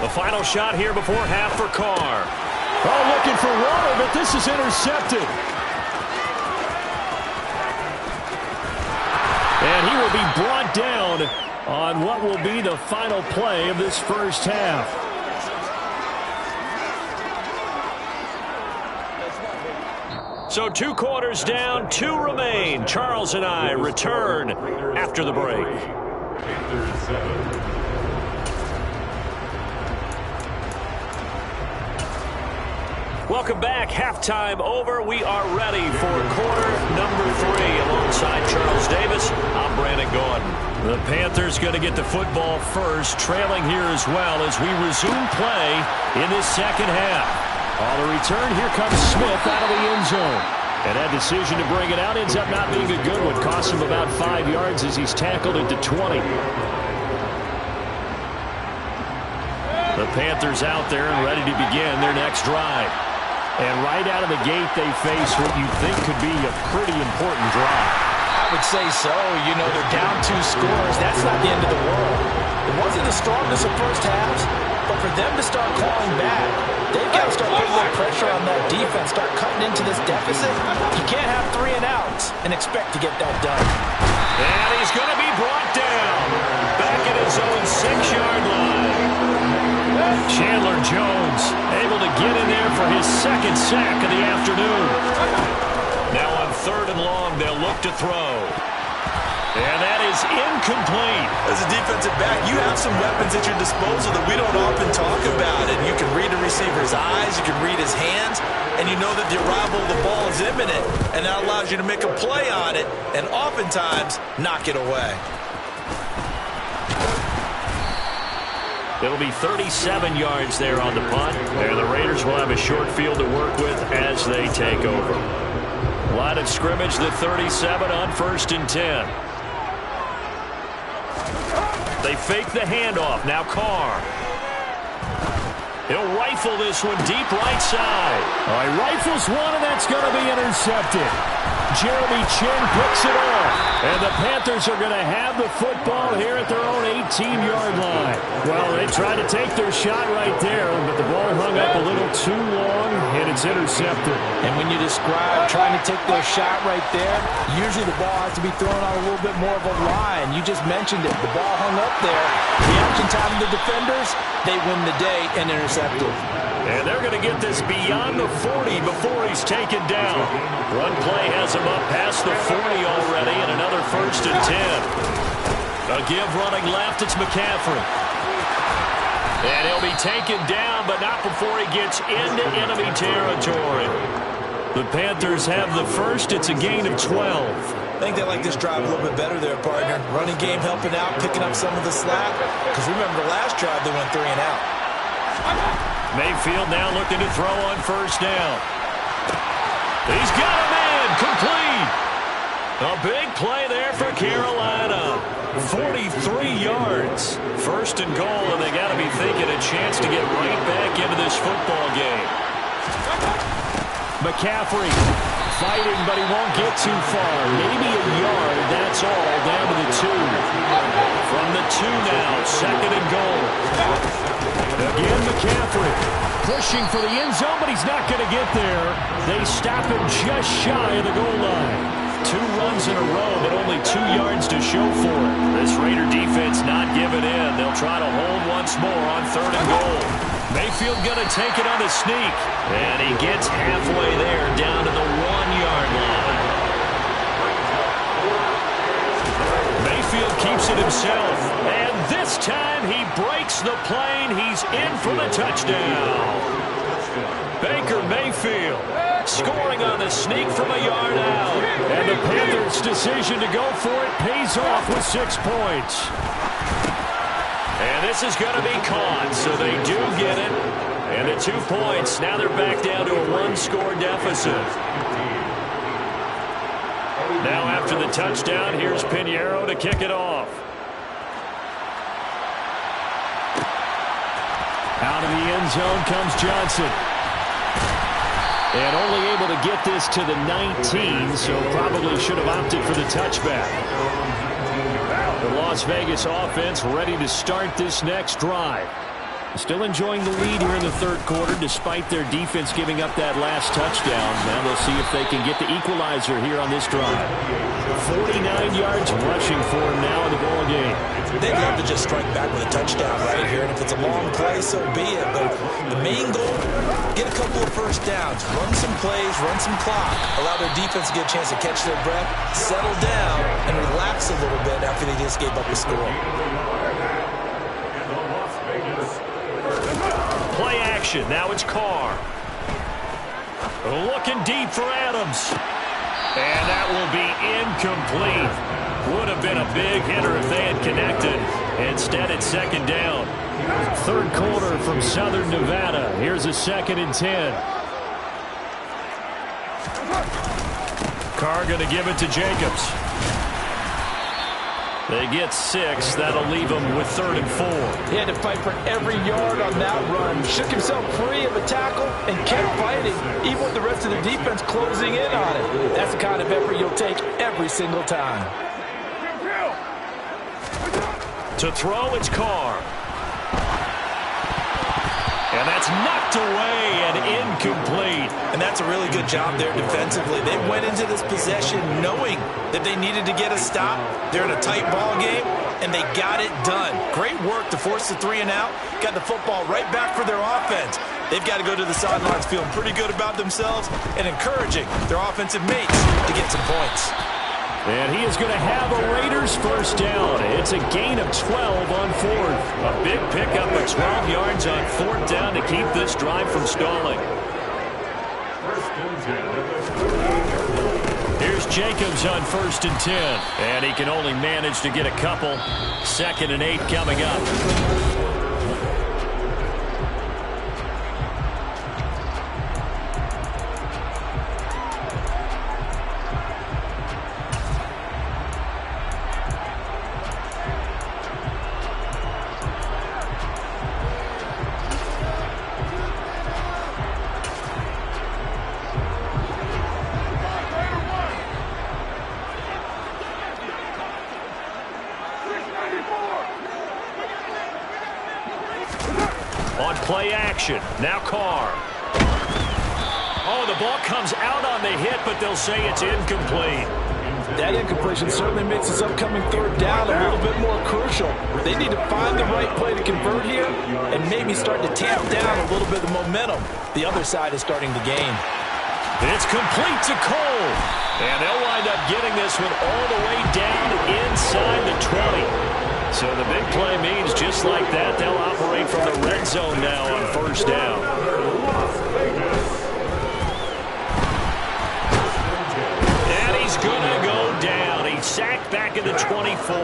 The final shot here before half for Carr. Oh, looking for Waller, but this is intercepted. And he will be brought down on what will be the final play of this first half. So 2 quarters down, 2 remain. Charles and I return after the break. Welcome back. Halftime over. We are ready for quarter number 3. Alongside Charles Davis, I'm Brandon Gordon. The Panthers going to get the football first, trailing here as well as we resume play in this second half. On the return, here comes Smith out of the end zone. And that decision to bring it out ends up not being a good one. Costs him about 5 yards as he's tackled at the 20. The Panthers out there and ready to begin their next drive. And right out of the gate, they face what you think could be a pretty important drive.
I would say so. You know, they're down 2 scores. That's not the end of the world. It wasn't the strongest of first halves, but for them to start clawing back, they've got to start putting a little pressure on that defense, start cutting into this deficit. You can't have 3 and outs and expect to get that done.
And he's going to be brought down back at his own 6-yard line. Chandler Jones able to get in there for his 2nd sack of the afternoon. Now on 3rd and long, they'll look to throw. And that is incomplete.
As a defensive back, you have some weapons at your disposal that we don't often talk about. And you can read the receiver's eyes, you can read his hands, and you know that the arrival of the ball is imminent. And that allows you to make a play on it and oftentimes knock it away.
It'll be 37 yards there on the punt. And the Raiders will have a short field to work with as they take over. Line of scrimmage, the 37 on 1st and 10. They fake the handoff. Now Carr. He'll rifle this one deep right side.
All right, rifles one, and that's going to be intercepted. Jeremy Chin picks it off. And the Panthers are going to have the football here at their own 18-yard line. Well, they tried to take their shot right there, but the ball hung up a little too long, and it's intercepted.
And when you describe trying to take their shot right there, usually the ball has to be thrown on a little bit more of a line. You just mentioned it. The ball hung up there. Reaction time of the defenders, they win the day and intercepted.
And they're going to get this beyond the 40 before he's taken down. One play has him up past the 40 already, and another 1st and 10. A give running left, it's McCaffrey. And he'll be taken down, but not before he gets into enemy territory. The Panthers have the first. It's a gain of 12.
I think they like this drive a little bit better there, partner. Running game helping out, picking up some of the slack. Because remember, the last drive they went 3 and out.
Mayfield now looking to throw on 1st down. He's got a man, complete. A big play there for Carolina. 43 yards. 1st and goal, and they got to be thinking a chance to get right back into this football game.
McCaffrey fighting, but he won't get too far. Maybe a yard, that's all, down to the 2.
From the 2 now, 2nd and goal.
Again, McCaffrey pushing for the end zone, but he's not going to get there. They stop him just shy of the goal line.
2 runs in a row, but only 2 yards to show for it. This Raider defense not giving in. They'll try to hold once more on 3rd and goal. Mayfield going to take it on a sneak. And he gets halfway there, down to the 1-yard line. Mayfield keeps it himself. And this time he breaks the plane. He's in for the touchdown. Baker Mayfield scoring on the sneak from a yard out.
And the Panthers' decision to go for it pays off with 6 points.
And this is going to be caught, so they do get it. And the 2 points, now they're back down to a 1-score deficit. Now after the touchdown, here's Pinheiro to kick it off.
Out of the end zone comes Johnson. And only able to get this to the 19, so probably should have opted for the touchback. The Las Vegas offense ready to start this next drive. Still enjoying the lead here in the 3rd quarter despite their defense giving up that last touchdown. Now they'll see if they can get the equalizer here on this drive. 49 yards rushing for him now in the ball game.
They'd love to just strike back with a touchdown right here, and if it's a long play, so be it. But the main goal, get a couple of 1st downs, run some plays, run some clock, allow their defense to get a chance to catch their breath, settle down, and relax a little bit after they just gave up a score.
Play action. Now it's Carr. Looking deep for Adams. And that will be incomplete. Would have been a big hitter if they had connected. Instead, it's 2nd down.
3rd quarter from Southern Nevada. Here's a 2nd and 10.
Carr going to give it to Jacobs. They get 6. That'll leave them with 3rd and 4.
He had to fight for every yard on that run. Shook himself free of a tackle and kept fighting, even with the rest of the defense closing in on it. That's the kind of effort you'll take every single time.
To throw, it's Carr. And that's knocked away and incomplete.
And that's a really good job there defensively. They went into this possession knowing that they needed to get a stop. They're in a tight ball game, and they got it done. Great work to force the 3 and out. Got the football right back for their offense. They've got to go to the sidelines feeling pretty good about themselves and encouraging their offensive mates to get some points.
And he is going to have a Raiders first down. It's a gain of 12 on fourth. A big pickup of 12 yards on fourth down to keep this drive from stalling. Here's Jacobs on 1st and 10. And he can only manage to get a couple. 2nd and 8 coming up. On play action, now Carr. Oh, the ball comes out on the hit, but they'll say it's incomplete.
That incompletion certainly makes this upcoming 3rd down a little bit more crucial. They need to find the right play to convert here and maybe start to tamp down a little bit of momentum. The other side is starting to gain.
It's complete to Cole. And they'll wind up getting this one all the way down inside the 20. So the big play means just like that, they'll operate from the red zone now on 1st down. And he's going to go down. He's sacked back at the 24.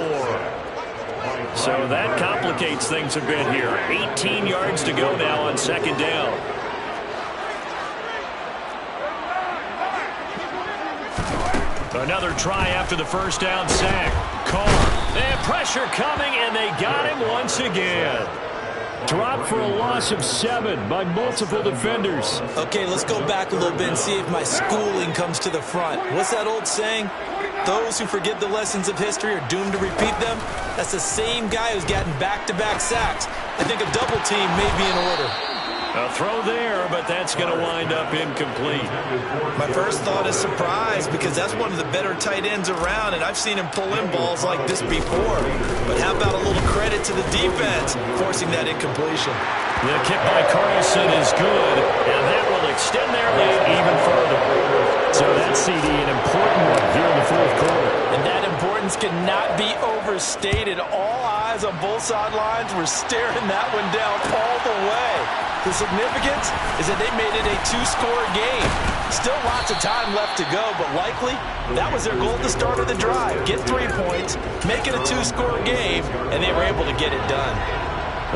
So that complicates things a bit here. 18 yards to go now on 2nd down. Another try after the 1st down sack. Carr. And pressure coming, and they got him once again. Dropped for a loss of 7 by multiple defenders.
Okay, let's go back a little bit and see if my schooling comes to the front. What's that old saying? Those who forget the lessons of history are doomed to repeat them. That's the same guy who's gotten back-to-back sacks. I think a double team may be in order.
A throw there, but that's going to wind up incomplete.
My first thought is surprise, because that's one of the better tight ends around, and I've seen him pull in balls like this before. But how about a little credit to the defense forcing that incompletion?
The kick by Carlson is good, and that will extend their lead even further. So that's CD, an important one here in the 4th quarter.
And that importance cannot be overstated. All eyes on both sidelines were staring that one down all the way. The significance is that they made it a 2-score game. Still lots of time left to go, but likely that was their goal at the start of the drive. Get 3 points, make it a 2-score game, and they were able to get it done.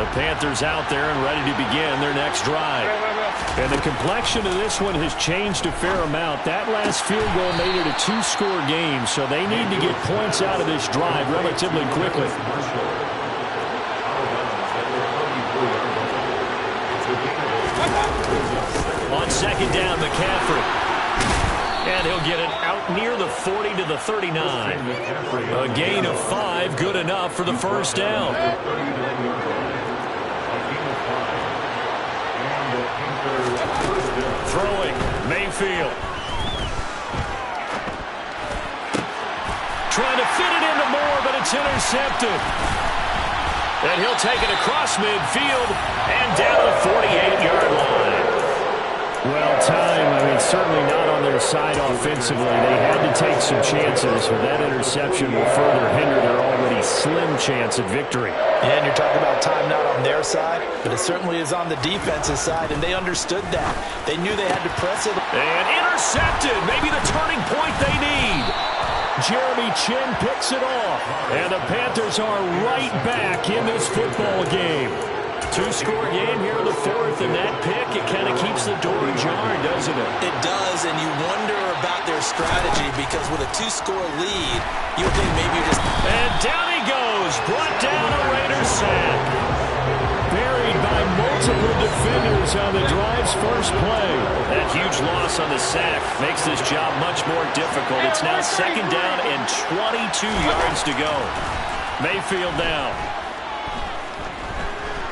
The Panthers out there and ready to begin their next drive. And the complexion of this one has changed a fair amount. That last field goal made it a 2-score game, so they need to get points out of this drive relatively quickly. On 2nd down, McCaffrey. And he'll get it out near the 40 to the 39. A gain of 5, good enough for the 1st down. Throwing, Mayfield. Trying to fit it into Moore, but it's intercepted. And he'll take it across midfield and down the 48-yard line. Well, time, certainly not on their side offensively. They had to take some chances, but that interception will further hinder their already slim chance at victory.
Yeah, and you're talking about time not on their side, but it certainly is on the defensive side, and they understood that. They knew they had to press it.
And intercepted, maybe the turning point they need. Jeremy Chin picks it off, and the Panthers are right back in this football game. 2-score game here in the 4th, and that pick, it kind of keeps the door ajar, doesn't it?
It does, and you wonder about their strategy, because with a 2-score lead, you would think maybe you just...
And down he goes, brought down a Raiders sack. Buried by multiple defenders on the drive's first play. That huge loss on the sack makes this job much more difficult. It's now 2nd down and 22 yards to go. Mayfield now.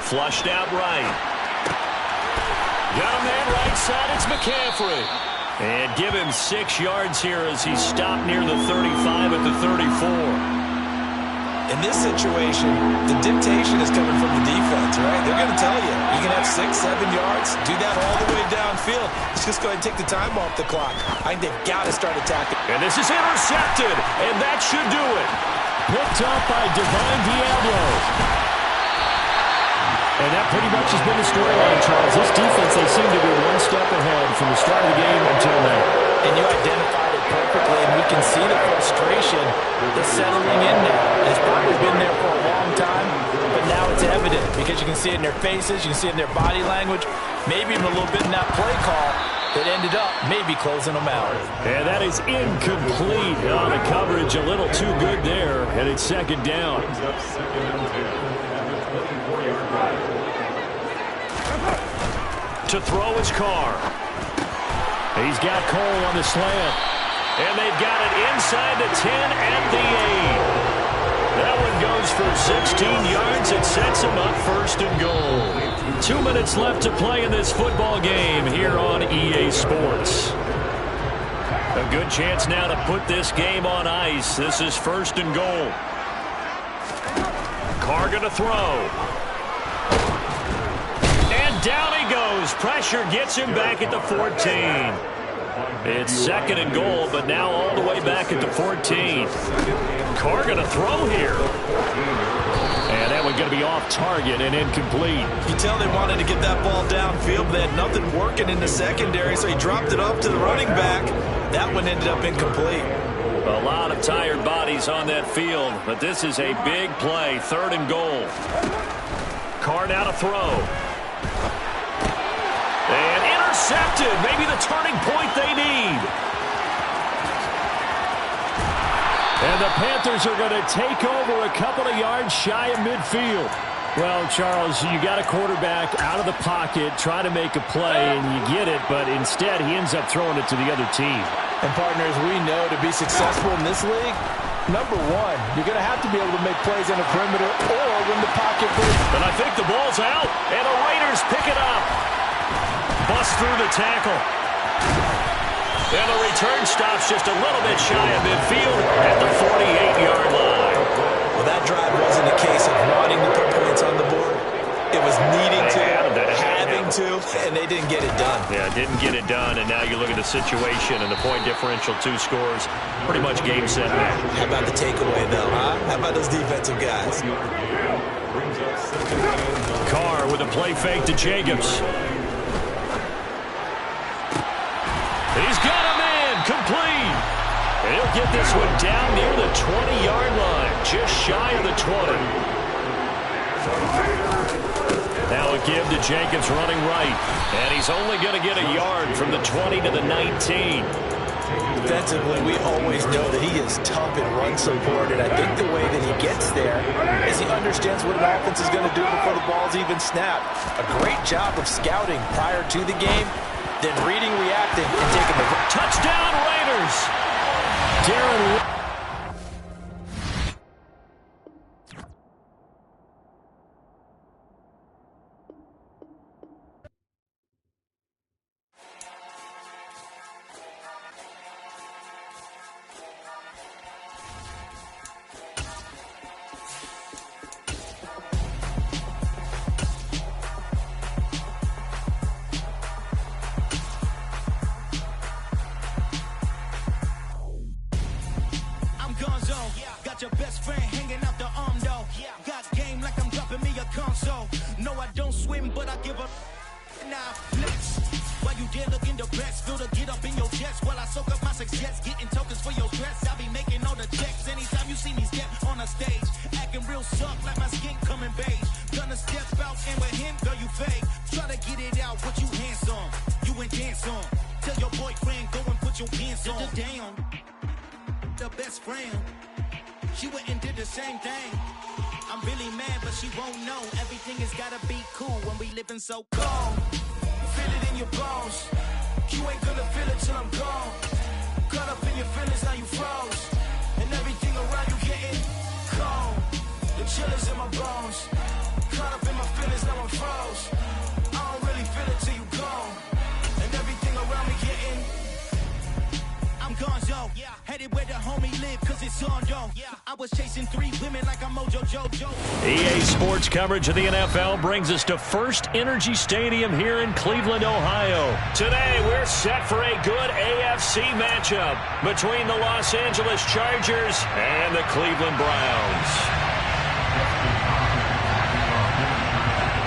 Flushed out right. Got him there right side. It's McCaffrey. And give him 6 yards here as he stopped near the 35 at the 34.
In this situation, the dictation is coming from the defense, right? They're going to tell you, you can have 6, 7 yards, do that all the way downfield. Let's just go ahead and take the time off the clock. I think they've got to start attacking.
And this is intercepted, and that should do it. Picked up by Divine Diablo. And that pretty much has been the storyline, Charles. This defense, they seem to be one step ahead from the start of the game until now.
And you identified it perfectly, and we can see the frustration that's settling in now. It's probably been there for a long time, but now it's evident because you can see it in their faces, you can see it in their body language, maybe even a little bit in that play call that ended up maybe closing them out.
And that is incomplete. Oh, the coverage a little too good there, and it's second down. To throw his Carr. He's got Cole on the slant. And they've got it inside the 10 and the 8. That one goes for 16 yards. It sets him up first and goal. 2 minutes left to play in this football game here on EA Sports. A good chance now to put this game on ice. This is first and goal. Carr going to throw. Down he goes. Pressure gets him back at the 14. It's second and goal, but now all the way back at the 14. Carr going to throw here. And that one going to be off target and incomplete.
You tell they wanted to get that ball downfield, but they had nothing working in the secondary, so he dropped it off to the running back. That one ended up incomplete.
A lot of tired bodies on that field, but this is a big play. Third and goal. Carr now to throw. And intercepted. Maybe the turning point they need. And the Panthers are going to take over a couple of yards shy of midfield. Well, Charles, you got a quarterback out of the pocket trying to make a play, and you get it, but instead he ends up throwing it to the other team.
And partners, we know to be successful in this league, number one, you're going to have to be able to make plays on the perimeter or when the pocket moves.
And I think the ball's out, and the Raiders pick it up. Bust through the tackle. And the return stops just a little bit shy of midfield at the 48-yard line.
Well, that drive wasn't a case of wanting to put points on the board. It was needing to, having to, and they didn't get it done.
Yeah, didn't get it done, and now you look at the situation and the point differential, 2 scores, pretty much game set back.
How about the takeaway, though, huh? How about those defensive guys?
Carr with a play fake to Jacobs. He's got a man, complete. And he'll get this one down near the 20-yard line, just shy of the 20. Now a give to Jacobs running right. And he's only going to get a yard from the 20 to the 19.
Defensively, we always know that he is tough and run support, and I think the way that he gets there is he understands what an offense is going to do before the ball's even snapped. A great job of scouting prior to the game, then reading, reacting, and taking the
touchdown Raiders. Darren.
So cold, feel it in your bones. You ain't gonna feel it till I'm gone. Caught up in your feelings, now you froze. And everything around you getting cold. The chill is in my bones. Caught up in my feelings, now I'm froze. I don't really feel it till you gone. And everything around me getting, I'm gone, yo. Headed where the homie live, cause it's on, yo. I'm was chasing 3 women like I'm Mojo Jojo.
EA Sports coverage of the NFL brings us to First Energy Stadium here in Cleveland, Ohio. Today, we're set for a good AFC matchup between the Los Angeles Chargers and the Cleveland Browns.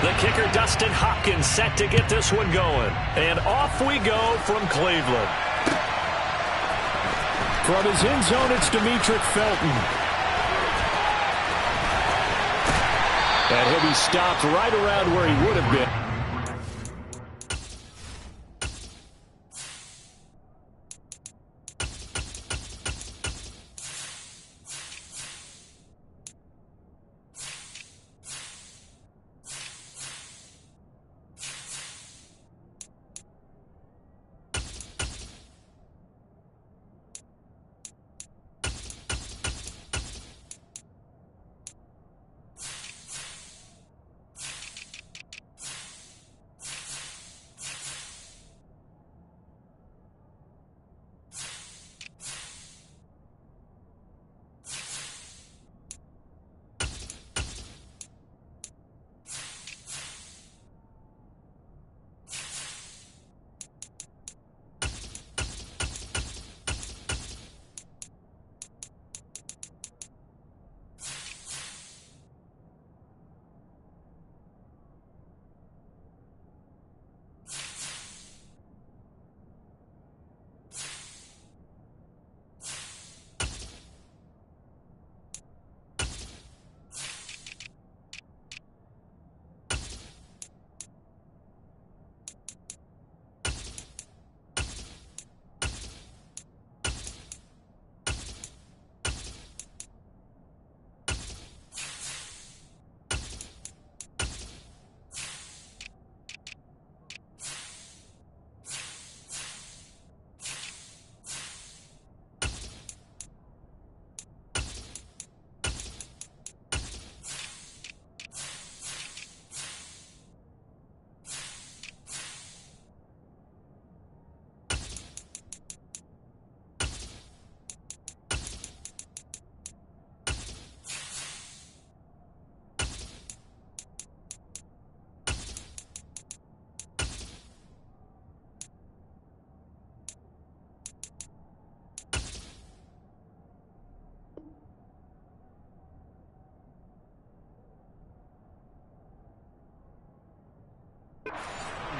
The kicker, Dustin Hopkins, set to get this one going. And off we go from Cleveland. From his end zone, it's Demetric Felton. And he'll be stopped right around where he would have been.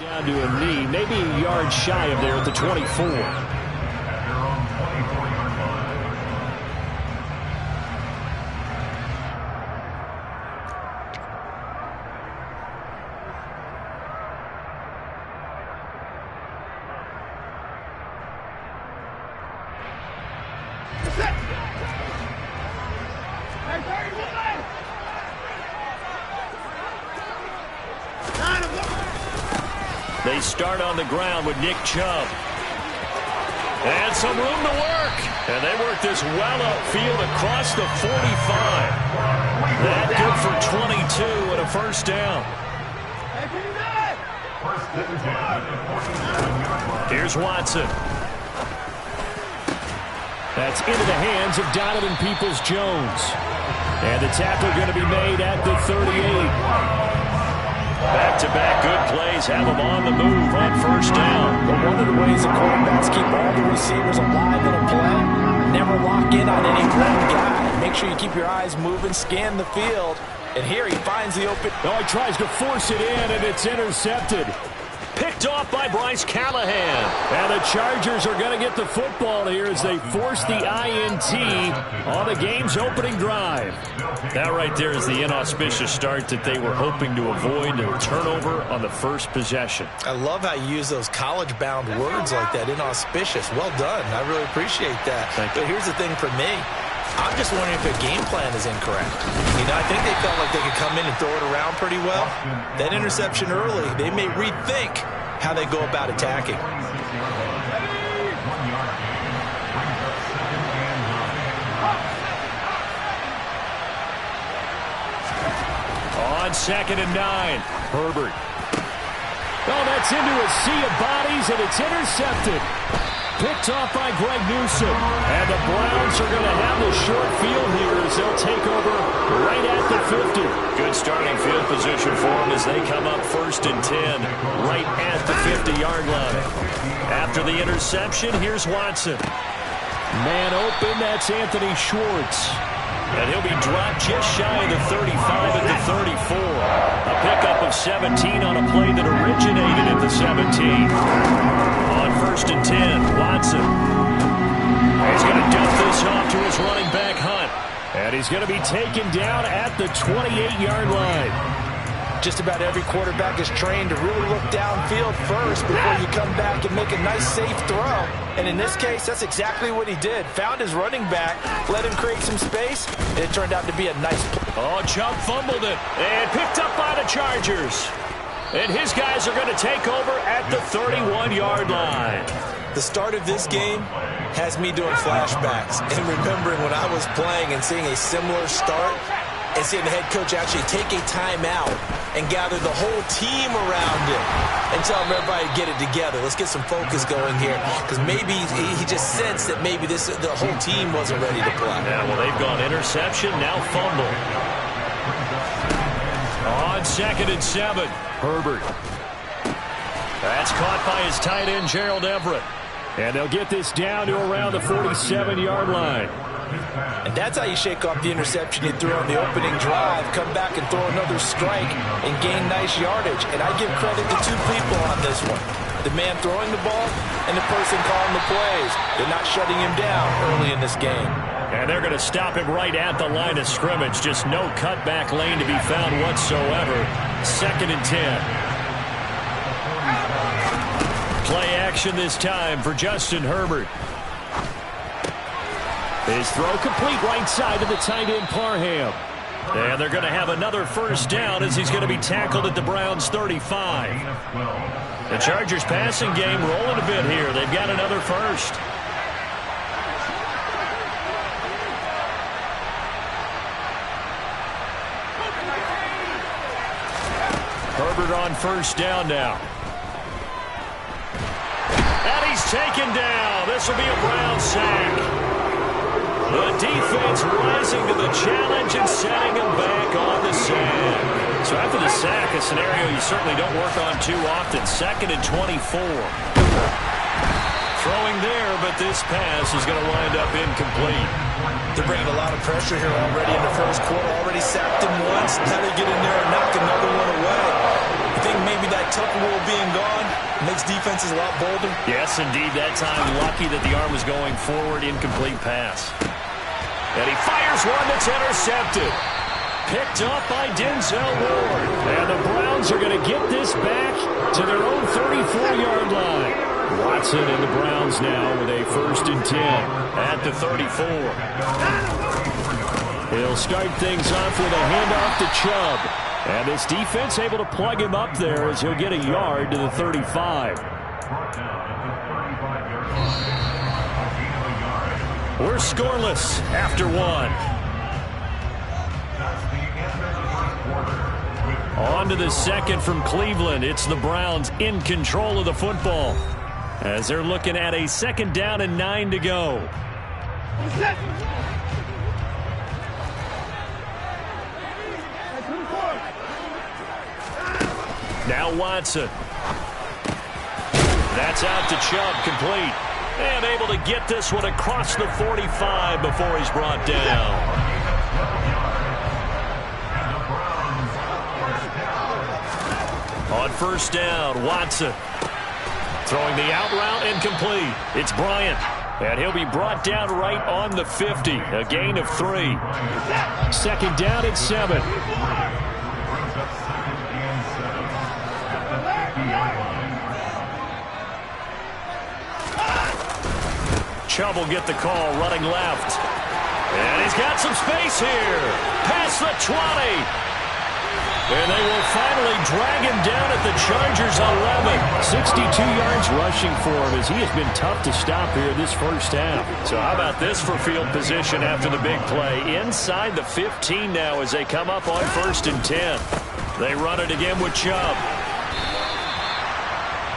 Down to a knee, maybe a yard shy of there at the 24. They start on the ground with Nick Chubb. And some room to work. And they work this well upfield across the 45. That good for 22 and a first down. Here's Watson. That's into the hands of Donovan Peoples-Jones. And the tackle going to be made at the 38. Back-to-back good plays have them on the move on first down.
But one of the ways the quarterbacks keep all the receivers alive in a play, never lock in on any one guy. Make sure you keep your eyes moving, scan the field. And here he finds the open.
Oh, he tries to force it in, and it's intercepted. Picked off by Bryce Callahan. And the Chargers are going to get the football here as they force the INT on the game's opening drive. That right there is the inauspicious start that they were hoping to avoid, a turnover on the first possession.
I love how you use those college-bound words like that, inauspicious. Well done. I really appreciate that. But here's the thing for me. I'm just wondering if their game plan is incorrect. You know, I think they felt like they could come in and throw it around pretty well. That interception early, they may rethink how they go about attacking.
On 2nd and 9, Herbert. Oh, that's into a sea of bodies, and it's intercepted. Picked off by Greg Newsome. And the Browns are going to have the short field here
as they'll take over right at the 50.
Good starting field position for them as they come up 1st and 10 right at the 50-yard line. After the interception, here's Watson.
Man open, that's Anthony Schwartz.
And he'll be dropped just shy of the 35 at the 34. A pickup of 17 on a play that originated at the 17. On 1st and 10, Watson. He's going to dump this off to his running back, Hunt.
And he's going to be taken down at the 28-yard line.
Just about every quarterback is trained to really look downfield first before you come back and make a nice, safe throw. And in this case, that's exactly what he did. Found his running back, let him create some space, and it turned out to be a nice play.
Oh, Chubb fumbled it and picked up by the Chargers. And his guys are going to take over at the 31-yard line.
The start of this game has me doing flashbacks and remembering when I was playing and seeing a similar start and seeing the head coach actually take a timeout and gather the whole team around him and tell everybody to get it together. Let's get some focus going here, because maybe he just sensed that maybe the whole team wasn't ready to play.
Yeah, well, they've gone interception, now fumble. On 2nd and 7, Herbert. That's caught by his tight end, Gerald Everett.
And they'll get this down to around the 47-yard line.
And that's how you shake off the interception you threw on the opening drive, come back and throw another strike and gain nice yardage. And I give credit to two people on this one. The man throwing the ball and the person calling the plays. They're not shutting him down early in this game.
And they're going to stop him right at the line of scrimmage. Just no cutback lane to be found whatsoever. 2nd and 10. Play action this time for Justin Herbert.
His throw complete right side to the tight end, Parham.
And they're going to have another first down as he's going to be tackled at the Browns' 35. The Chargers passing game rolling a bit here. They've got another first. Herbert on first down now. And he's taken down. This will be a Brown sack. The defense rising to the challenge and setting him back on the sack. So after the sack, a scenario you certainly don't work on too often. 2nd and 24. Throwing there, but this pass is going to wind up incomplete.
They're bringing a lot of pressure here already in the first quarter. Already sacked him once. Now they get in there and knock another one away. I think maybe that tuck rule being gone makes defenses a lot bolder.
Yes, indeed. That time lucky that the arm was going forward. Incomplete pass. And he fires one that's intercepted. Picked up by Denzel Ward.
And the Browns are going to get this back to their own 34-yard line. Watson and the Browns now with a 1st and 10
at the 34.
He'll start things off with a handoff to Chubb. And this defense able to plug him up there as he'll get a yard to the 35.
We're scoreless after one. On to the second from Cleveland. It's the Browns in control of the football as they're looking at a 2nd down and 9 to go. Now Watson. That's out to Chubb, complete. And able to get this one across the 45 before he's brought down. On first down, Watson. Throwing the out route incomplete. It's Bryant. And he'll be brought down right on the 50. A gain of 3.
2nd down and 7.
Chubb will get the call, running left. And he's got some space here. Past the 20. And they will finally drag him down at the Chargers 11.
62 yards rushing for him as he has been tough to stop here this first half.
So how about this for field position after the big play? Inside the 15 now as they come up on 1st and 10. They run it again with Chubb.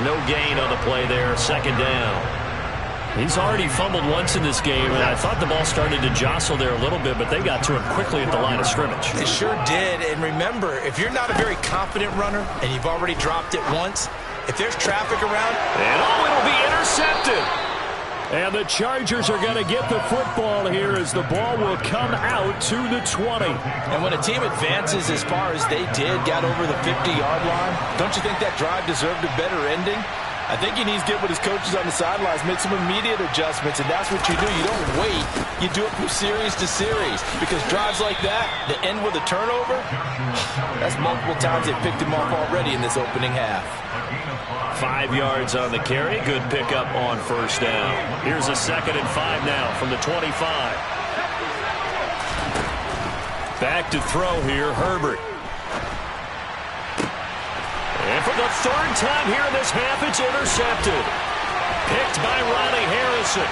No gain on the play there, 2nd down.
He's already fumbled once in this game, and I thought the ball started to jostle there a little bit, but they got to him quickly at the line of scrimmage.
They sure did, and remember, if you're not a very confident runner and you've already dropped it once, if there's traffic around...
And it'll be intercepted. And the Chargers are going to get the football here as the ball will come out to the 20.
And when a team advances as far as they did, got over the 50-yard line, don't you think that drive deserved a better ending? I think he needs to get with his coaches on the sidelines, make some immediate adjustments, and that's what you do. You don't wait. You do it from series to series, because drives like that end with a turnover, that's multiple times they picked him off already in this opening half.
5 yards on the carry. Good pickup on first down. Here's a 2nd and 5 now from the 25. Back to throw here, Herbert. And for the 3rd time here in this half, it's intercepted. Picked by Ronnie Harrison.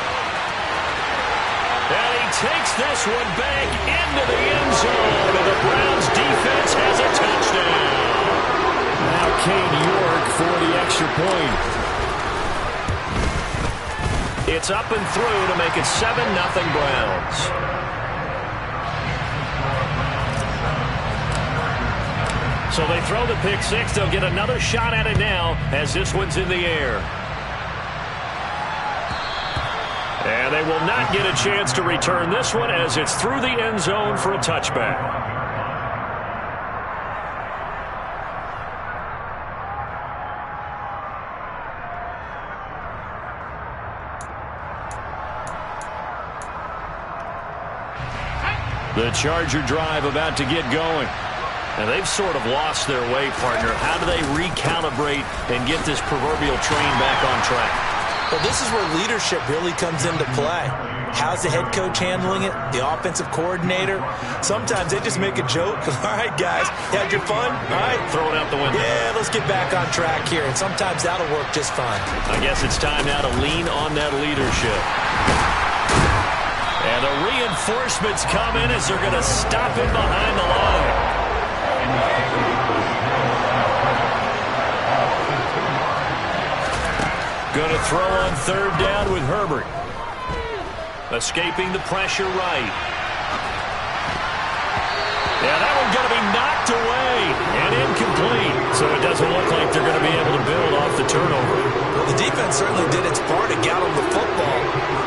And he takes this one back into the end zone. And the Browns defense has a touchdown. Now Cade York for the extra point. It's up and through to make it 7-0 Browns. So they throw the pick six. They'll get another shot at it now as this one's in the air. And they will not get a chance to return this one as it's through the end zone for a touchback. The Charger drive about to get going. And they've sort of lost their way, partner. How do they recalibrate and get this proverbial train back on track?
Well, this is where leadership really comes into play. How's the head coach handling it? The offensive coordinator? Sometimes they just make a joke. All right, guys, you had your fun? All right.
Throw it out the window.
Yeah, let's get back on track here. And sometimes that'll work just fine.
I guess it's time now to lean on that leadership. And the reinforcements come in as they're going to stop him behind the line. Going to throw on 3rd down with Herbert. Escaping the pressure right. Yeah, that one's going to be knocked away and incomplete. So it doesn't look like they're going to be able to build off the turnover.
Well, the defense certainly did its part to get on the football.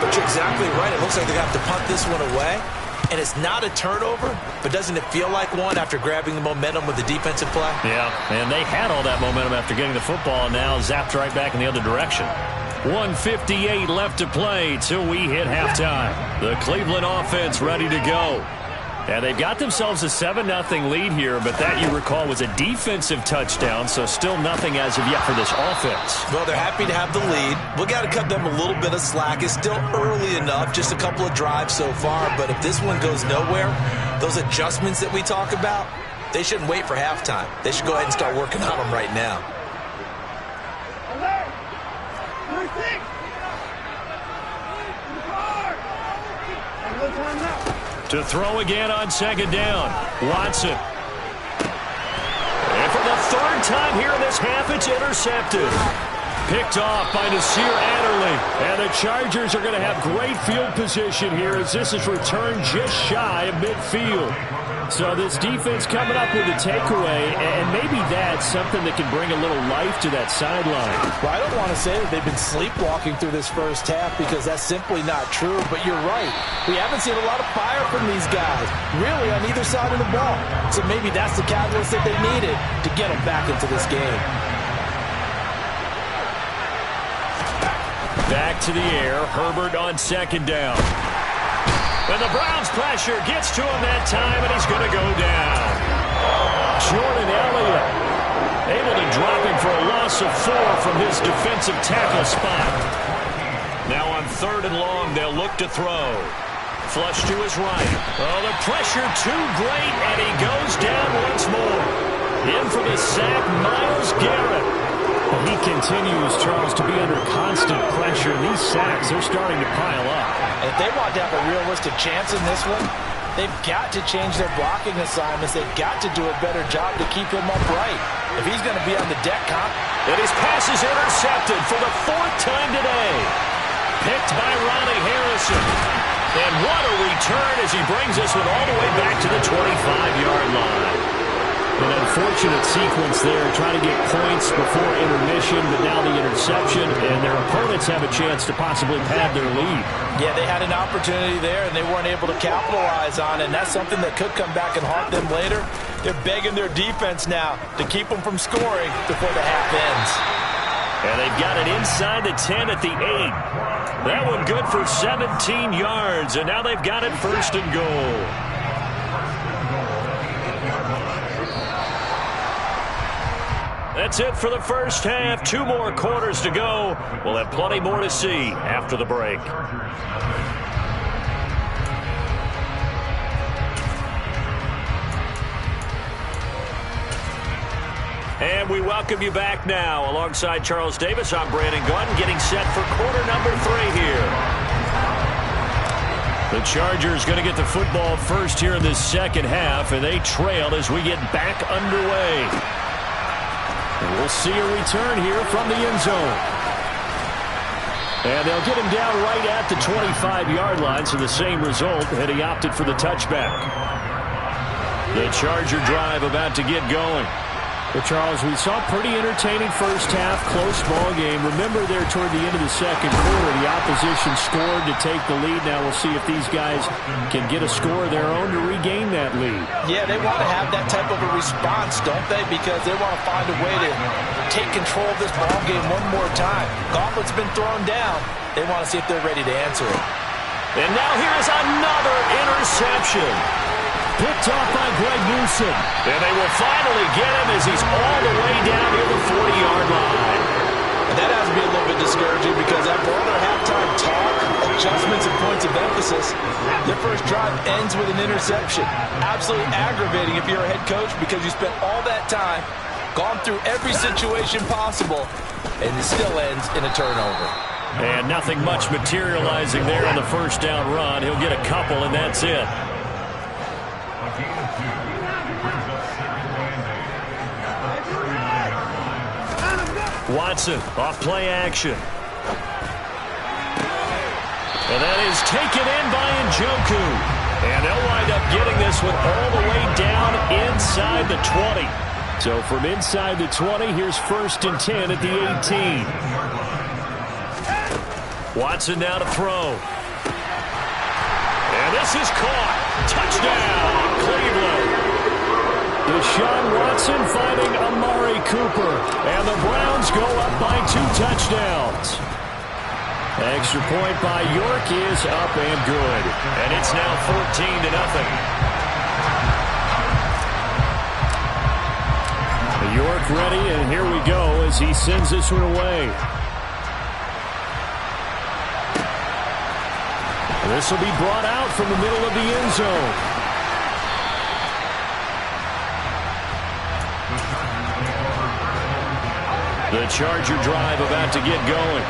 But you're exactly right. It looks like they're going to have to punt this one away. And it's not a turnover, but doesn't it feel like one after grabbing the momentum with the defensive play?
Yeah, and they had all that momentum after getting the football, and now zapped right back in the other direction. 1:58 left to play till we hit halftime. The Cleveland offense ready to go. And they've got themselves a 7-0 lead here, but that, you recall, was a defensive touchdown, so still nothing as of yet for this offense.
Well, they're happy to have the lead. We've got to cut them a little bit of slack. It's still early enough, just a couple of drives so far, but if this one goes nowhere, those adjustments that we talk about, they shouldn't wait for halftime. They should go ahead and start working on them right now.
To throw again on 2nd down. Watson. And for the 3rd time here in this half, it's intercepted. Picked off by Nasir Adderley. And the Chargers are going to have great field position here as this is returned just shy of midfield. So this defense coming up with a takeaway, and maybe that's something that can bring a little life to that sideline.
Well, I don't want to say that they've been sleepwalking through this first half because that's simply not true, but you're right. We haven't seen a lot of fire from these guys, really, on either side of the ball. So maybe that's the catalyst that they needed to get them back into this game.
Back to the air, Herbert on 2nd down. And the Browns pressure gets to him that time, and he's going to go down. Jordan Elliott able to drop him for a loss of 4 from his defensive tackle spot. Now on 3rd and long, they'll look to throw. Flush to his right. Oh, the pressure too great, and he goes down once more. In for the sack, Myles Garrett. He continues, Charles, to be under constant pressure. These sacks are starting to pile up.
If they want to have a realistic chance in this one, they've got to change their blocking assignments. They've got to do a better job to keep him upright. If he's going to be on the deck, and his pass is intercepted for the 4th time today.
Picked by Ronnie Harrison. And what a return as he brings this one all the way back to the 25-yard line. An unfortunate sequence there, trying to get points before intermission, but now the interception, and their opponents have a chance to possibly pad their lead.
Yeah, they had an opportunity there, and they weren't able to capitalize on it, and that's something that could come back and haunt them later. They're begging their defense now to keep them from scoring before the half ends.
And they've got it inside the 10 at the 8. That one good for 17 yards, and now they've got it first and goal. That's it for the first half. 2 more quarters to go. We'll have plenty more to see after the break. And we welcome you back now. Alongside Charles Davis, I'm Brandon Gunn, getting set for quarter number 3 here. The Chargers going to get the football first here in this second half, and they trail as we get back underway. And we'll see a return here from the end zone. And they'll get him down right at the 25-yard line, so the same result, and he opted for the touchback. The Charger drive about to get going.
Well, Charles, we saw a pretty entertaining first half, close ball game. Remember there toward the end of the second quarter, the opposition scored to take the lead. Now we'll see if these guys can get a score of their own to regain that lead.
Yeah, they want to have that type of a response, don't they? Because they want to find a way to take control of this ball game one more time. Gauntlet's been thrown down. They want to see if they're ready to answer it.
And now here's another interception. Picked off by Greg Newsom. And they will finally get him as he's all the way down near the 40-yard line.
And that has to be a little bit discouraging because after all their halftime talk, adjustments, and points of emphasis, their first drive ends with an interception. Absolutely aggravating if you're a head coach because you spent all that time, gone through every situation possible, and it still ends in a turnover.
And nothing much materializing there on the first down run. He'll get a couple, and that's it. Watson off play action. And that is taken in by Njoku. And they'll wind up getting this one all the way down inside the 20. So from inside the 20, here's 1st and 10 at the 18. Watson now to throw. And this is caught. Touchdown, Cleveland. Deshaun Watson finding Amari Cooper. And the Browns go up by 2 touchdowns. Extra point by York is up and good. And it's now 14-0. York ready, and here we go as he sends this one away. This will be brought out from the middle of the end zone. The Charger drive about to get going.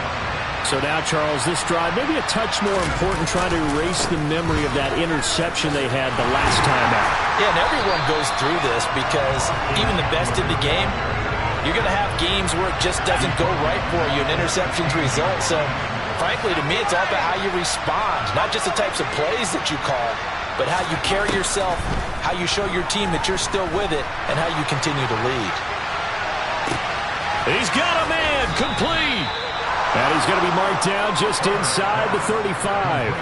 So now, Charles, this drive maybe a touch more important, trying to erase the memory of that interception they had the last time out.
Yeah, and everyone goes through this because even the best in the game, you're going to have games where it just doesn't go right for you, and interceptions result. So, frankly, to me, it's all about how you respond, not just the types of plays that you call, but how you carry yourself, how you show your team that you're still with it, and how you continue to lead.
He's got a man, complete.
And he's going to be marked down just inside the 35.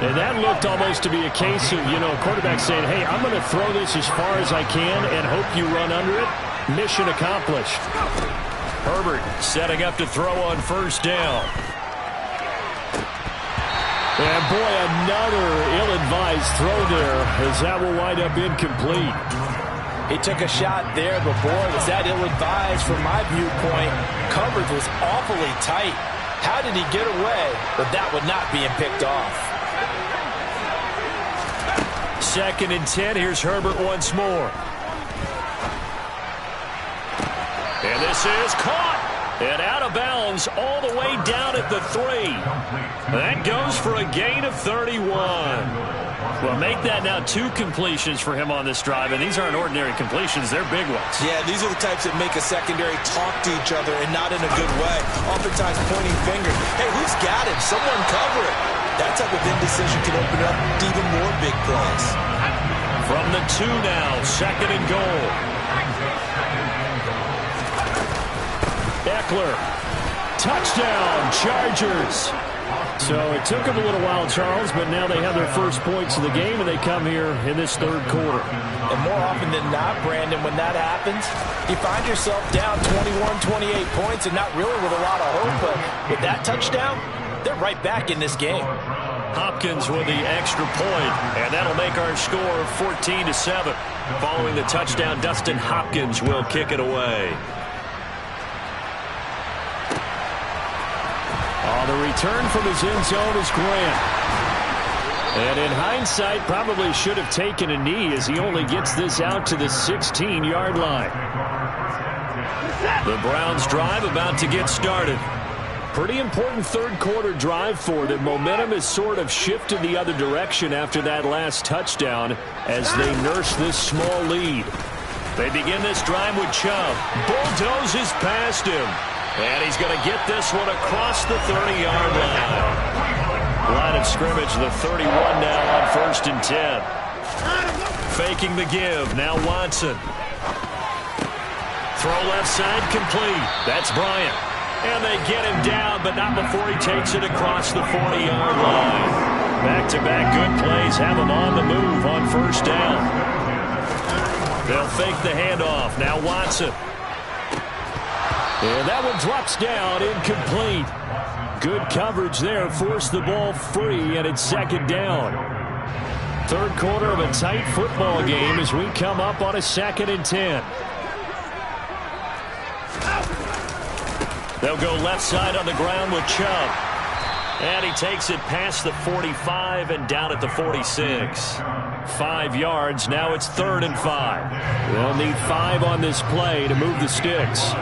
And that looked almost to be a case of, a quarterback saying, hey, I'm going to throw this as far as I can and hope you run under it. Mission accomplished. Herbert setting up to throw on 1st down. And boy, another ill-advised throw there as that will wind up incomplete.
He took a shot there, but boy, was that ill-advised from my viewpoint. Coverage was awfully tight. How did he get away with that one not being picked off?
2nd and 10. Here's Herbert once more. And this is caught. And out of bounds all the way down at the 3. That goes for a gain of 31.
Well, make that now 2 completions for him on this drive, and these aren't ordinary completions. They're big ones.
Yeah, these are the types that make a secondary talk to each other and not in a good way. Oftentimes pointing fingers. Hey, who's got him? Someone cover it. That type of indecision can open up to even more big plays.
From the 2 now, 2nd and goal. Eckler. Touchdown, Chargers. So it took them a little while, Charles, but now they have their first points of the game, and they come here in this 3rd quarter.
And more often than not, Brandon, when that happens, you find yourself down 21, 28 points and not really with a lot of hope. But with that touchdown, they're right back in this game.
Hopkins with the extra point, and that'll make our score 14-7. Following the touchdown, Dustin Hopkins will kick it away. The return from his end zone is Grant. And in hindsight, probably should have taken a knee as he only gets this out to the 16-yard line. The Browns drive about to get started. Pretty important 3rd quarter drive for them. Momentum has sort of shifted the other direction after that last touchdown as they nurse this small lead. They begin this drive with Chubb. Bulldozes past him. And he's going to get this one across the 30-yard line. Line of scrimmage, the 31 now on 1st and 10. Faking the give. Now Watson. Throw left side complete. That's Bryant. And they get him down, but not before he takes it across the 40-yard line. Back-to-back good plays have him on the move on 1st down. They'll fake the handoff. Now Watson. And that one drops down, incomplete. Good coverage there, forced the ball free, and it's 2nd down. 3rd quarter of a tight football game as we come up on a 2nd and 10. They'll go left side on the ground with Chubb. And he takes it past the 45 and down at the 46. 5 yards, now it's 3rd and 5. They'll need 5 on this play to move the sticks.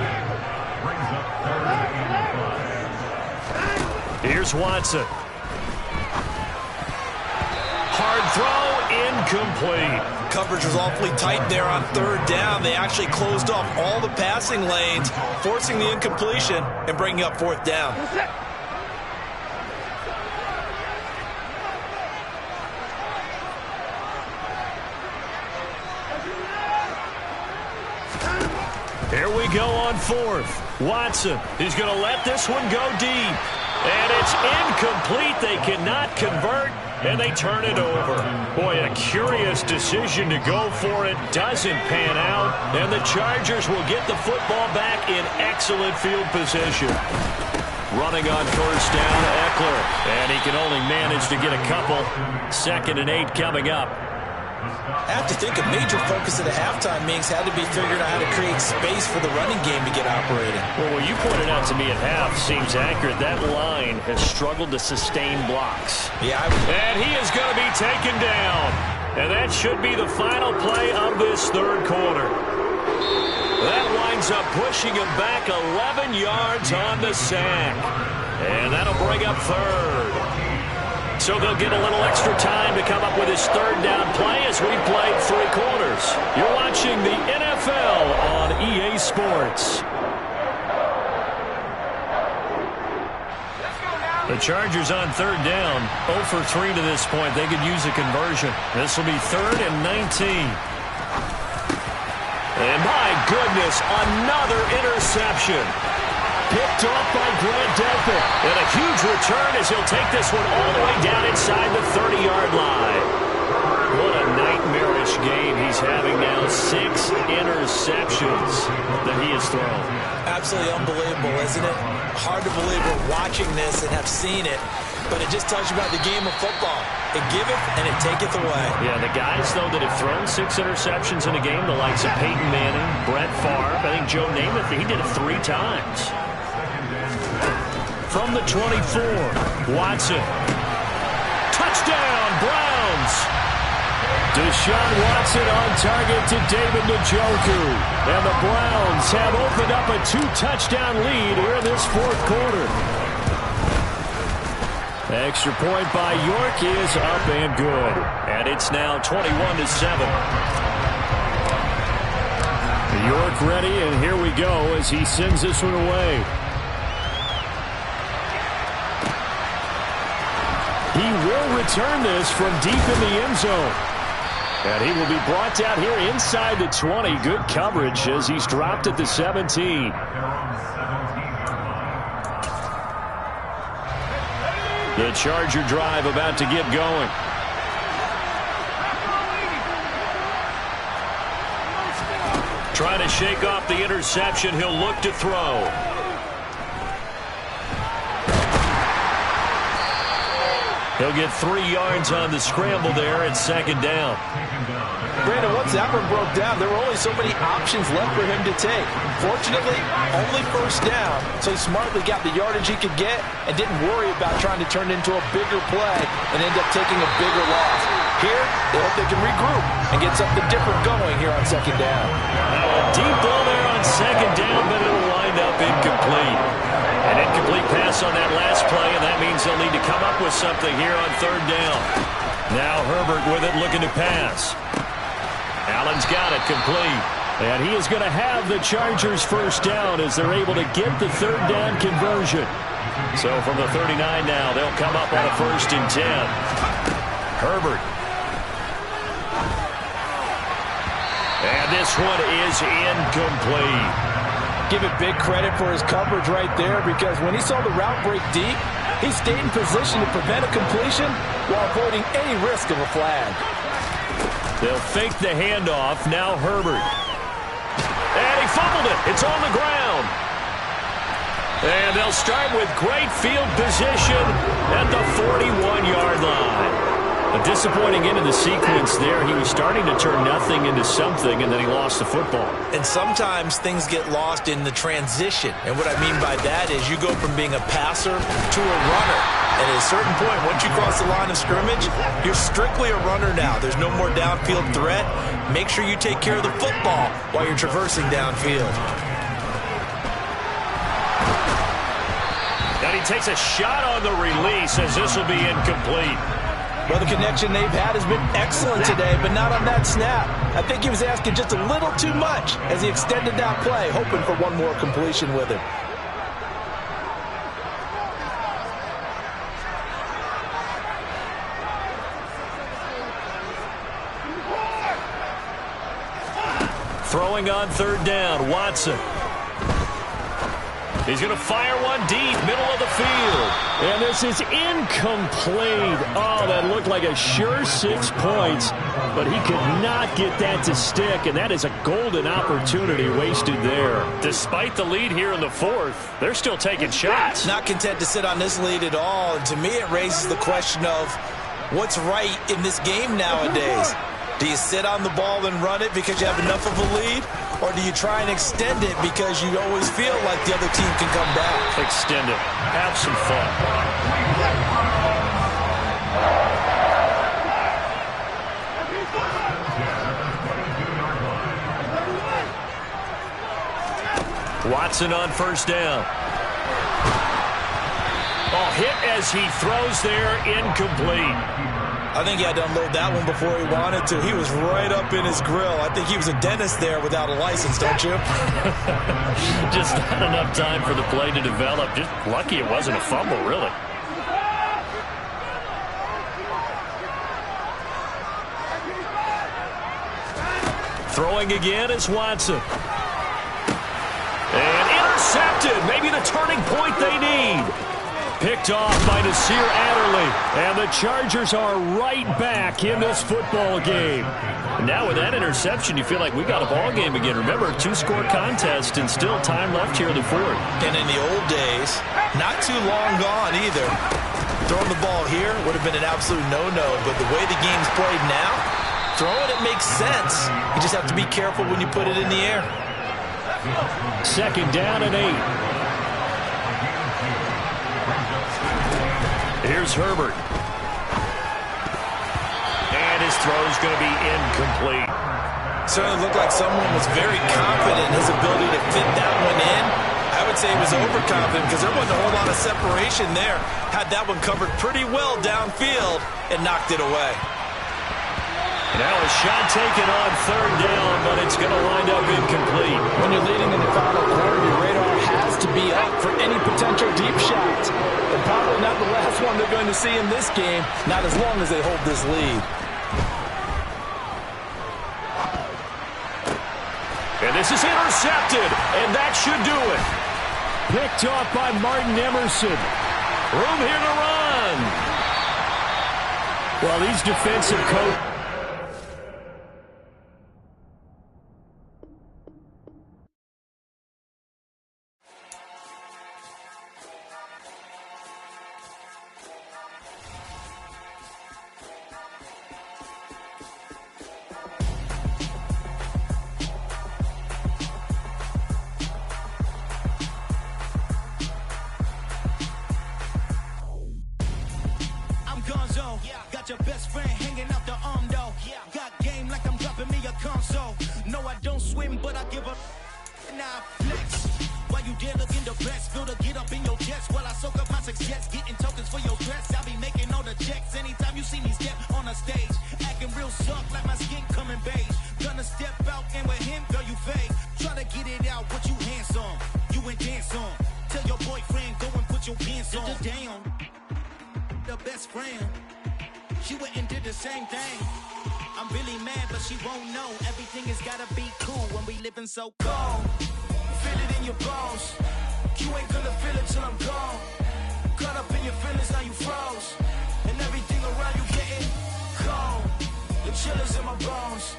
Here's Watson. Hard throw, incomplete.
Coverage was awfully tight there on 3rd down. They actually closed off all the passing lanes, forcing the incompletion and bringing up 4th down.
Here we go on 4th. Watson is going to let this one go deep. And it's incomplete. They cannot convert, and they turn it over. Boy, a curious decision to go for it. Doesn't pan out, and the Chargers will get the football back in excellent field position. Running on 1st down, Eckler. And he can only manage to get a couple. 2nd and 8 coming up.
I have to think a major focus of the halftime meetings had to be figuring out how to create space for the running game to get operating.
Well, what you pointed out to me at half seems accurate. That line has struggled to sustain blocks.
Yeah,
and he is going to be taken down. And that should be the final play of this 3rd quarter. That winds up pushing him back 11 yards on the sack. And that'll bring up 3rd. So they'll get a little extra time to come up with his 3rd down play as we played 3 quarters. You're watching the NFL on EA Sports. The Chargers on 3rd down, 0 for 3 to this point. They could use a conversion. This will be 3rd and 19. And my goodness, another interception. Picked off by Grant Delpit. And a huge return as he'll take this one all the way down inside the 30-yard line. What a nightmarish game he's having now. 6 interceptions that he has thrown.
Absolutely unbelievable, isn't it? Hard to believe we're watching this and have seen it. But it just tells you about the game of football. It giveth and it taketh away.
Yeah, the guys, though, that have thrown 6 interceptions in a game, the likes of Peyton Manning, Brett Favre, I think Joe Namath, he did it 3 times. From the 24, Watson. Touchdown, Browns! Deshaun Watson on target to David Njoku. And the Browns have opened up a 2-touchdown lead here in this 4th quarter.
Extra point by York is up and good. And it's now 21-7. York ready, and here we go as he sends this one away. He will return this from deep in the end zone. And he will be brought down here inside the 20. Good coverage as he's dropped at the 17. The Charger drive about to get going. Trying to shake off the interception. He'll look to throw. He'll get 3 yards on the scramble there at second down.
Brandon, once that one broke down, there were only so many options left for him to take. Fortunately, only first down, so he smartly got the yardage he could get and didn't worry about trying to turn it into a bigger play and end up taking a bigger loss. Here, they hope they can regroup and get something different going here on second down.
A deep ball there on second down, but it'll wind up incomplete. An incomplete pass on that last play, and that means they'll need to come up with something here on third down. Now Herbert with it, looking to pass. Allen's got it, complete. And he is going to have the Chargers first down as they're able to get the third down conversion. So from the 39 now, they'll come up on a 1st and 10. Herbert. And this one is incomplete.
Give it big credit for his coverage right there, because when he saw the route break deep, he stayed in position to prevent a completion while avoiding any risk of a flag.
They'll fake the handoff. Now Herbert. And he fumbled it. It's on the ground. And they'll start with great field position at the 41-yard line. A disappointing end of the sequence there. He was starting to turn nothing into something, and then he lost the football.
And sometimes things get lost in the transition. And what I mean by that is you go from being a passer to a runner. And at a certain point, once you cross the line of scrimmage, you're strictly a runner now. There's no more downfield threat. Make sure you take care of the football while you're traversing downfield.
And he takes a shot on the release as this will be incomplete.
Well, the connection they've had has been excellent today, but not on that snap. I think he was asking just a little too much as he extended that play, hoping for one more completion with it.
Throwing on third down, Watson. He's going to fire one deep, middle of the field. And this is incomplete. Oh, that looked like a sure 6 points, but he could not get that to stick, and that is a golden opportunity wasted there. Despite the lead here in the 4th, they're still taking shots.
Not content to sit on this lead at all, and to me it raises the question of what's right in this game nowadays. Do you sit on the ball and run it because you have enough of a lead? Or do you try and extend it because you always feel like the other team can come back?
Extend it. Have some fun. Watson on first down. Oh, hit as he throws there, incomplete.
I think he had to unload that one before he wanted to. He was right up in his grill. I think he was a dentist there without a license, don't you?
Just not enough time for the play to develop. Just lucky it wasn't a fumble, really. Throwing again is Watson. And intercepted. Maybe the turning point they need. Picked off by Nasir Adderley. And the Chargers are right back in this football game. And now with that interception, you feel like we got a ball game again. Remember, 2-score contest and still time left here in the 4th.
And in the old days, not too long gone either. Throwing the ball here would have been an absolute no-no. But the way the game's played now, throwing it makes sense. You just have to be careful when you put it in the air.
Second down and 8. Here's Herbert. And his throw is going to be incomplete.
Certainly looked like someone was very confident in his ability to fit that one in. I I would say he was overconfident because there wasn't a whole lot of separation there. Had that one covered pretty well downfield and knocked it away.
Now a shot taken on third down, but it's going to wind up incomplete.
When you're leading in the final quarter, your radar has to be up for any potential deep shots. And probably not the last one they're going to see in this game, not as long as they hold this lead.
And this is intercepted, and that should do it. Picked off by Martin Emerson. Room here to run. Well, these defensive coaches.
Got your best friend hanging out the arm though. Got game like I'm dropping me a console. No, I don't swim, but I give up. Now flex. While you there looking the best, feel to get up in your chest while I soak up my success. Getting tokens for your dress. I'll be making all the checks anytime you see me step on a stage. Acting real soft like my skin coming beige. Gonna step out and with him, girl, you fake. Try to get it out, what you handsome. You ain't dance on. Tell your boyfriend, go and put your pants on. Down. The best friend. She went and did the same thing. I'm really mad, but she won't know. Everything has gotta be cool when we living so cold. Feel it in your bones. You ain't gonna feel it till I'm gone. Caught up in your feelings, now you froze. And everything around you getting cold. The chillers in my bones.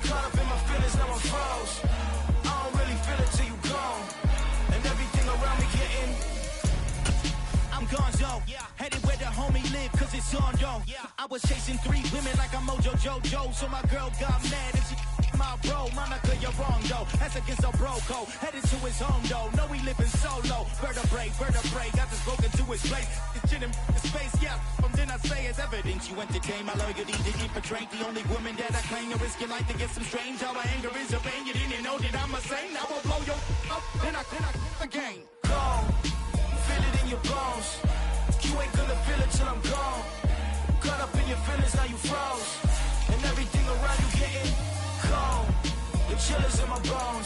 Caught up in my feelings, now I'm froze. I don't really feel it till you gone. And everything around me getting I'm gonzo, headed where the homie live, cause it's on, yo. I was chasing 3 women like I'm Mojo Jojo, so my girl got mad and she my bro. Monica, you're wrong, though. That's against a bro code. Headed to his home, though. No, he living solo. Vertebrae, got this broken to his place. It's chin in his face, yeah. From then I say it's evidence you entertain my loyalty to infiltrate. The only woman that I claim to risk your life to get some strange. How my anger is your pain. You didn't know that I'm a saint. I will blow your up, then I again. Gone. Feel it in your bones. You ain't gonna feel it till I'm gone. Caught up in your feelings, now you froze. And everything around you getting cold. The chillers in my bones.